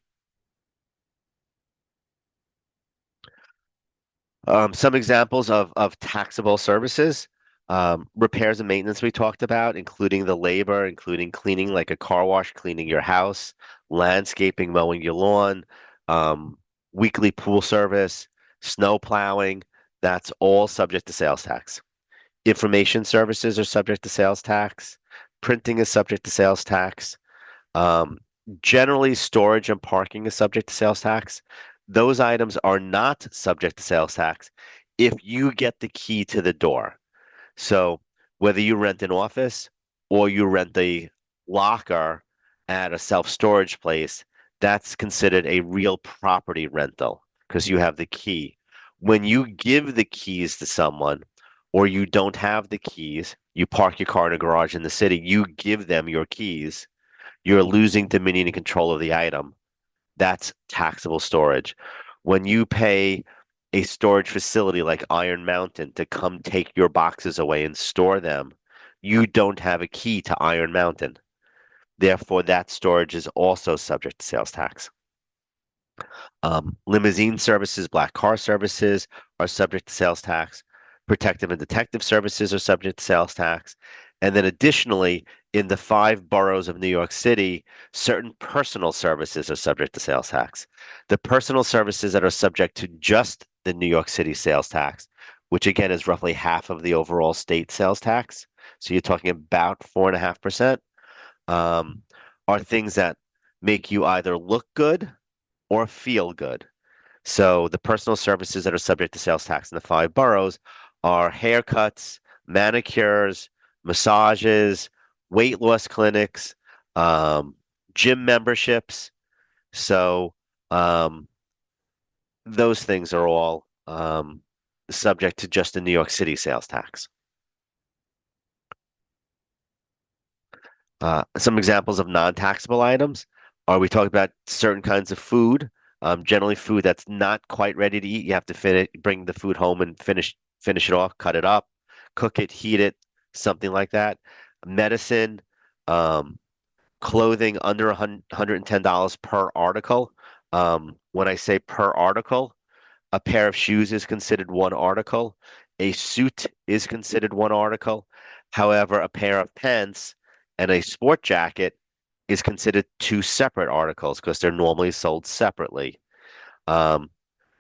Some examples of taxable services, repairs and maintenance we talked about, including the labor, including cleaning like a car wash, cleaning your house, landscaping, mowing your lawn, um, weekly pool service, snow plowing, that's all subject to sales tax. Information services are subject to sales tax. Printing is subject to sales tax. Um, Generally, storage and parking is subject to sales tax. Those items are not subject to sales tax if you get the key to the door. So whether you rent an office or you rent a locker at a self-storage place, that's considered a real property rental because you have the key. When you give the keys to someone or you don't have the keys, you park your car in a garage in the city, you give them your keys, you're losing dominion and control of the item. That's taxable storage. When you pay a storage facility like Iron Mountain to come take your boxes away and store them, you don't have a key to Iron Mountain. Therefore, that storage is also subject to sales tax. Limousine services, black car services are subject to sales tax. Protective and detective services are subject to sales tax. And then additionally, in the 5 boroughs of New York City, certain personal services are subject to sales tax. The personal services that are subject to just the New York City sales tax, which again is roughly half of the overall state sales tax. So you're talking about 4.5%, um, are things that make you either look good or feel good. So the personal services that are subject to sales tax in the 5 boroughs are haircuts, manicures, massages, weight loss clinics, um, gym memberships. So um, those things are all subject to just the New York City sales tax. Some examples of non-taxable items are we talk about certain kinds of food, generally food that's not quite ready to eat. You have to bring the food home and finish it off, cut it up, cook it, heat it, something like that. Medicine, um, clothing under $110 per article. When I say per article, a pair of shoes is considered one article. A suit is considered one article. However, a pair of pants and a sport jacket is considered two separate articles because they're normally sold separately. Um,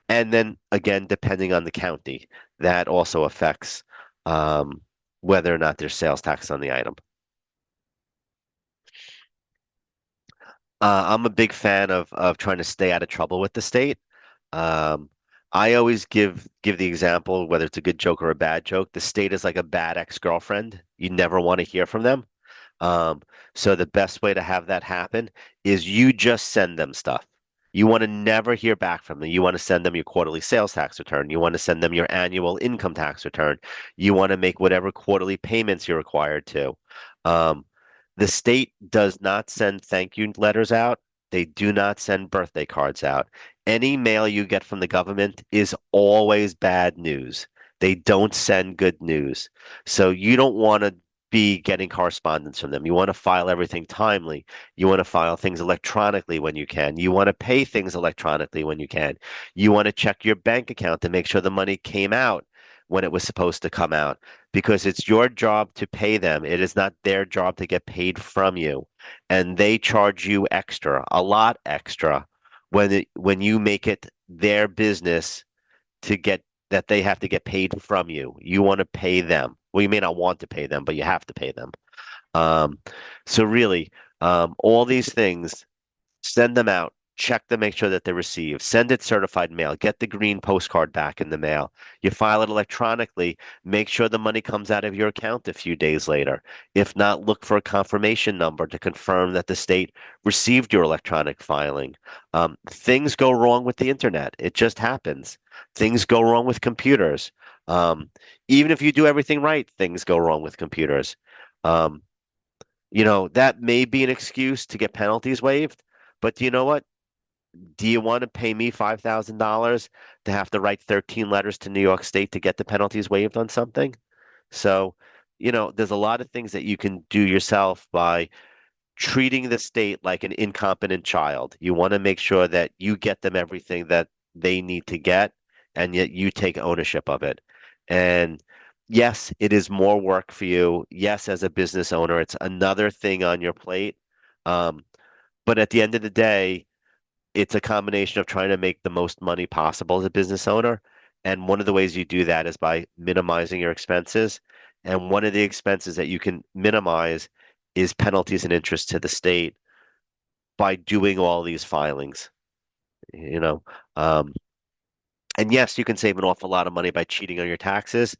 and then again, depending on the county, that also affects um, whether or not there's sales tax on the item. I'm a big fan of trying to stay out of trouble with the state. Um, I always give the example, whether it's a good joke or a bad joke. The state is like a bad ex-girlfriend. You never want to hear from them. Um, so the best way to have that happen is you just send them stuff. You want to never hear back from them. You want to send them your quarterly sales tax return. You want to send them your annual income tax return. You want to make whatever quarterly payments you're required to. Um, The state does not send thank you letters out. They do not send birthday cards out. Any mail you get from the government is always bad news. They don't send good news. So you don't want to be getting correspondence from them. You want to file everything timely. You want to file things electronically when you can. You want to pay things electronically when you can. You want to check your bank account to make sure the money came out when it was supposed to come out because it's your job to pay them. It is not their job to get paid from you. And they charge you extra, a lot extra, when you make it their business to get that they have to get paid from you. You want to pay them. Well, you may not want to pay them, but you have to pay them. Um, so really, all these things send them out, check to make sure that they're received, send it certified mail, get the green postcard back in the mail. You file it electronically, make sure the money comes out of your account a few days later. If not, look for a confirmation number to confirm that the state received your electronic filing. Things go wrong with the internet. It just happens. Things go wrong with computers. Um, Even if you do everything right, things go wrong with computers. Um, that may be an excuse to get penalties waived, but do you know what? Do you want to pay me $5,000 to have to write 13 letters to New York State to get the penalties waived on something? So, there's a lot of things that you can do yourself by treating the state like an incompetent child. You want to make sure that you get them everything that they need to get, and yet you take ownership of it. And yes, it is more work for you. Yes, as a business owner, it's another thing on your plate. Um, but at the end of the day, it's a combination of trying to make the most money possible as a business owner. And one of the ways you do that is by minimizing your expenses. And one of the expenses that you can minimize is penalties and interest to the state by doing all these filings, you know. Um, and yes, you can save an awful lot of money by cheating on your taxes,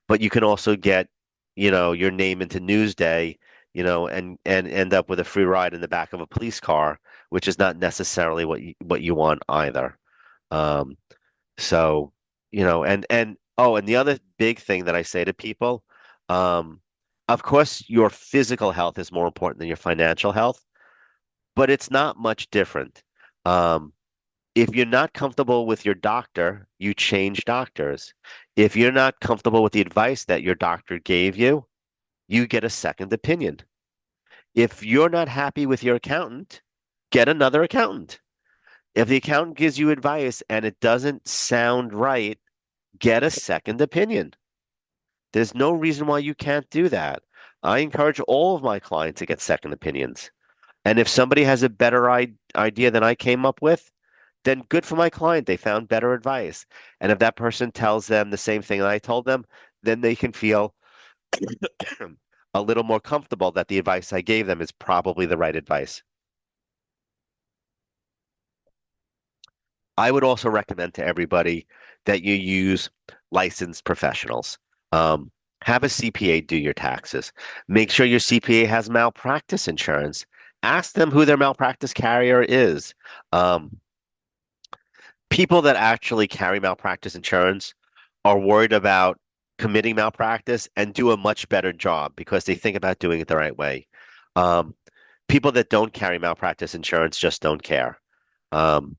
but you can also get, your name into Newsday, and end up with a free ride in the back of a police car, which is not necessarily what you want either. Um, so, and the other big thing that I say to people, um, of course, your physical health is more important than your financial health, but it's not much different. Um, if you're not comfortable with your doctor, you change doctors. If you're not comfortable with the advice that your doctor gave you get a second opinion. If you're not happy with your accountant, get another accountant. If the accountant gives you advice and it doesn't sound right, get a second opinion. There's no reason why you can't do that. I encourage all of my clients to get second opinions. And if somebody has a better idea than I came up with, then good for my client. They found better advice. And if that person tells them the same thing I told them, then they can feel a little more comfortable that the advice I gave them is probably the right advice. I would also recommend to everybody that you use licensed professionals. Um, have a CPA do your taxes. Make sure your CPA has malpractice insurance. Ask them who their malpractice carrier is. Um, People that actually carry malpractice insurance are worried about committing malpractice and do a much better job because they think about doing it the right way. Um, People that don't carry malpractice insurance just don't care. Um,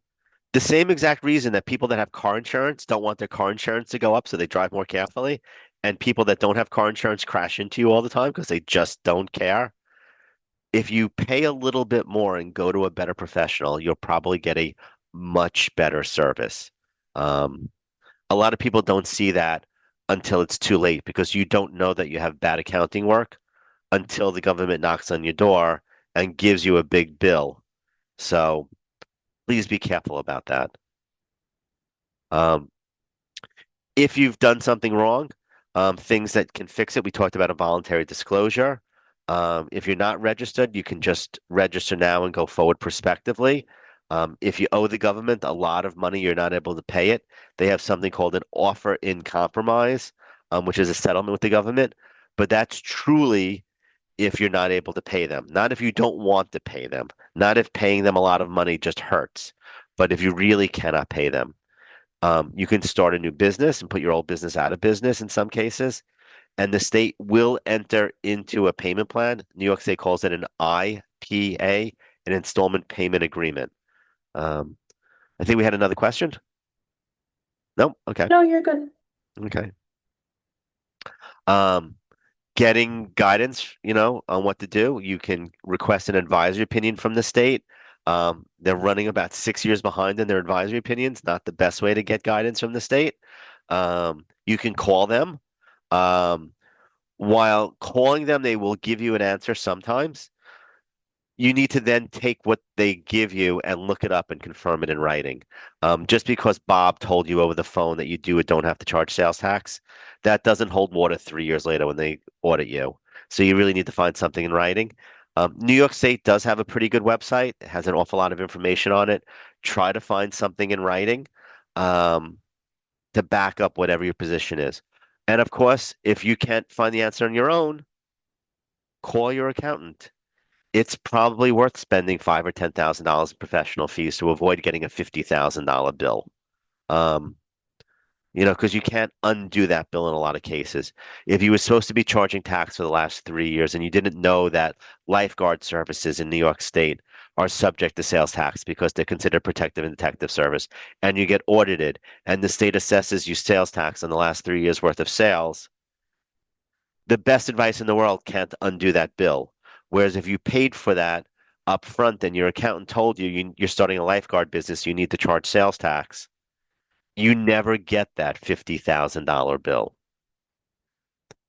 the same exact reason that people that have car insurance don't want their car insurance to go up, so they drive more carefully, and people that don't have car insurance crash into you all the time because they just don't care. If you pay a little bit more and go to a better professional, you'll probably get a much better service. Um, a lot of people don't see that until it's too late because you don't know that you have bad accounting work until the government knocks on your door and gives you a big bill. So please be careful about that. Um, if you've done something wrong, things that can fix it, we talked about a voluntary disclosure. If you're not registered, you can just register now and go forward prospectively. If you owe the government a lot of money, you're not able to pay it, they have something called an offer in compromise, which is a settlement with the government. But that's truly if you're not able to pay them, not if you don't want to pay them, not if paying them a lot of money just hurts, but if you really cannot pay them. You can start a new business and put your old business out of business in some cases. and the state will enter into a payment plan. New York State calls it an IPA, an installment payment agreement. Um, I think we had another question. No? Okay. No, you're good. Okay. Um, Getting guidance, on what to do. You can request an advisory opinion from the state. They're running about 6 years behind in their advisory opinions. Not the best way to get guidance from the state. You can call them. Um, while calling them, they will give you an answer sometimes. You need to then take what they give you and look it up and confirm it in writing. Just because Bob told you over the phone that you do it, don't have to charge sales tax, that doesn't hold water 3 years later when they audit you. So you really need to find something in writing. New York State does have a pretty good website. It has an awful lot of information on it. Try to find something in writing um, to back up whatever your position is. And of course, if you can't find the answer on your own, call your accountant. It's probably worth spending $5,000 or $10,000 in professional fees to avoid getting a $50,000 bill. Um, because you can't undo that bill in a lot of cases. If you were supposed to be charging tax for the last 3 years and you didn't know that lifeguard services in New York State are subject to sales tax because they're considered protective and detective service, and you get audited and the state assesses you sales tax on the last 3 years worth of sales, the best advice in the world can't undo that bill. Whereas if you paid for that up front and your accountant told you're starting a lifeguard business, you need to charge sales tax, you never get that $50,000 bill.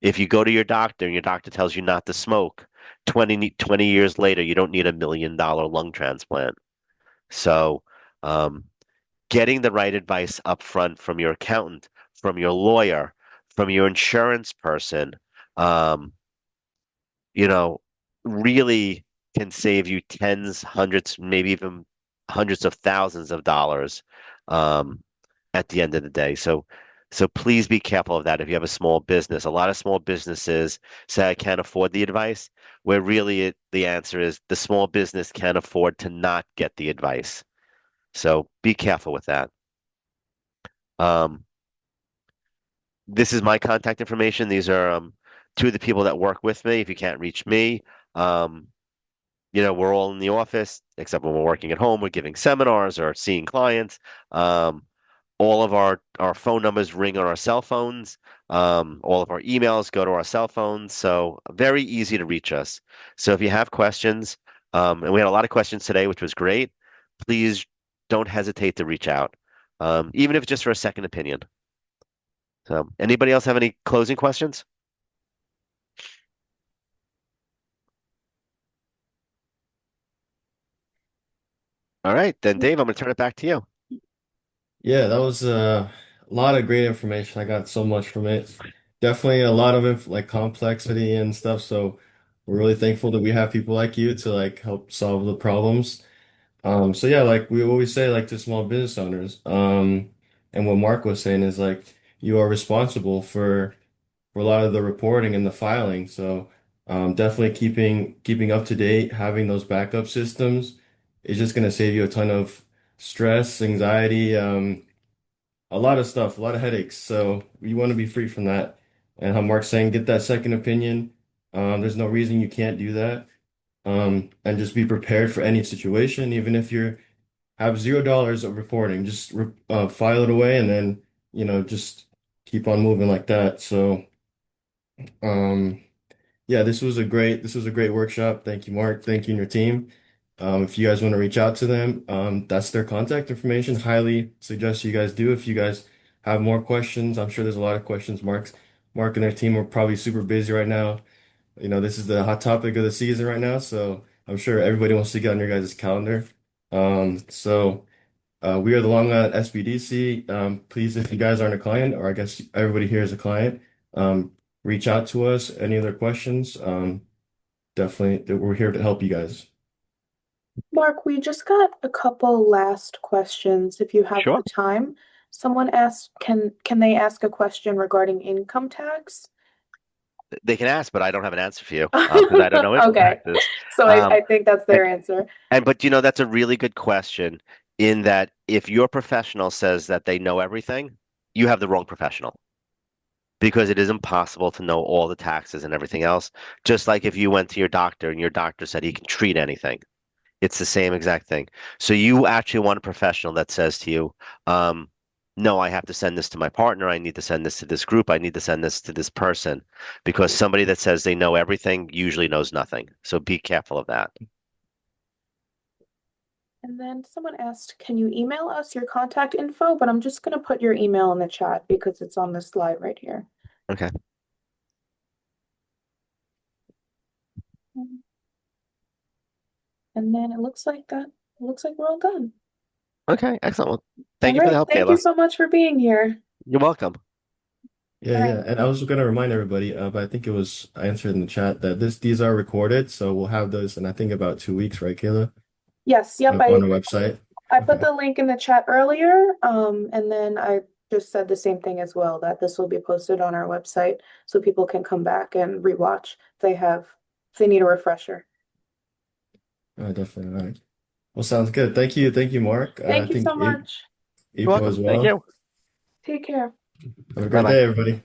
If you go to your doctor and your doctor tells you not to smoke, 20 years later, you don't need $1 million lung transplant. So, um, getting the right advice up front from your accountant, from your lawyer, from your insurance person, um, you know, really can save you tens, hundreds, maybe even hundreds of thousands of dollars um, at the end of the day. So please be careful of that if you have a small business. A lot of small businesses say, I can't afford the advice, where really the answer is the small business can't afford to not get the advice. So be careful with that. Um, this is my contact information. These are two of the people that work with me. If you can't reach me, um, we're all in the office, except when we're working at home, we're giving seminars or seeing clients. Um, all of our phone numbers ring on our cell phones. All of our emails go to our cell phones. So very easy to reach us. So if you have questions, and we had a lot of questions today, which was great, please don't hesitate to reach out, even if it's just for a second opinion. So anybody else have any closing questions? All right, then Dave, I'm going to turn it back to you. Yeah, that was a lot of great information. I got so much from it. Definitely a lot of like complexity and stuff. So we're really thankful that we have people like you to like help solve the problems. So yeah, like we always say, like to small business owners, and what Mark was saying is like you are responsible for a lot of the reporting and the filing. So definitely keeping up to date, having those backup systems is just going to save you a ton of stress, anxiety, a lot of stuff, a lot of headaches. So you want to be free from that. And how Mark's saying, get that second opinion. There's no reason you can't do that. And just be prepared for any situation, even if you have $0 of reporting, just file it away and then, just keep on moving like that. So, um, yeah, this was a great workshop. Thank you, Mark. Thank you and your team. If you guys want to reach out to them, that's their contact information. Highly suggest you guys do. If you guys have more questions, I'm sure there's a lot of questions. Mark and their team are probably super busy right now. This is the hot topic of the season right now, so I'm sure everybody wants to get on your guys' calendar. We are the Long Island SBDC. Please, if you guys aren't a client, or I guess everybody here is a client, reach out to us. Any other questions? Definitely, we're here to help you guys. Mark, we just got a couple last questions if you have Sure. the time. Someone asked, can they ask a question regarding income tax? They can ask, but I don't have an answer for you because I don't know income Okay. taxes. So Um, I think that's and, their answer. but that's a really good question in that if your professional says that they know everything, you have the wrong professional. because it is impossible to know all the taxes and everything else. Just like if you went to your doctor and your doctor said he can treat anything, it's the same exact thing. So you actually want a professional that says to you, no, I have to send this to my partner. I need to send this to this group. I need to send this to this person, because somebody that says they know everything usually knows nothing. So be careful of that. And then someone asked, can you email us your contact info? But I'm just going to put your email in the chat because it's on this slide right here. Okay. And then it looks like we're all done. Okay. Excellent. Well, thank All you for right. the help, Thank you Kayla. so much for being here. You're welcome. Yeah, All yeah. right. And I was gonna remind everybody, but I think it was answered in the chat that these are recorded, so we'll have those in I think about 2 weeks, right, Kayla? Yes, yep. On our website. I put Okay. the link in the chat earlier, and then I just said the same thing as well, that this will be posted on our website so people can come back and rewatch if they need a refresher. Definitely. All right. Well, sounds good. Thank you, Mark. I Thank you think so much. You're April welcome. as Thank well. you. Take care. Have a great Bye-bye. day, everybody.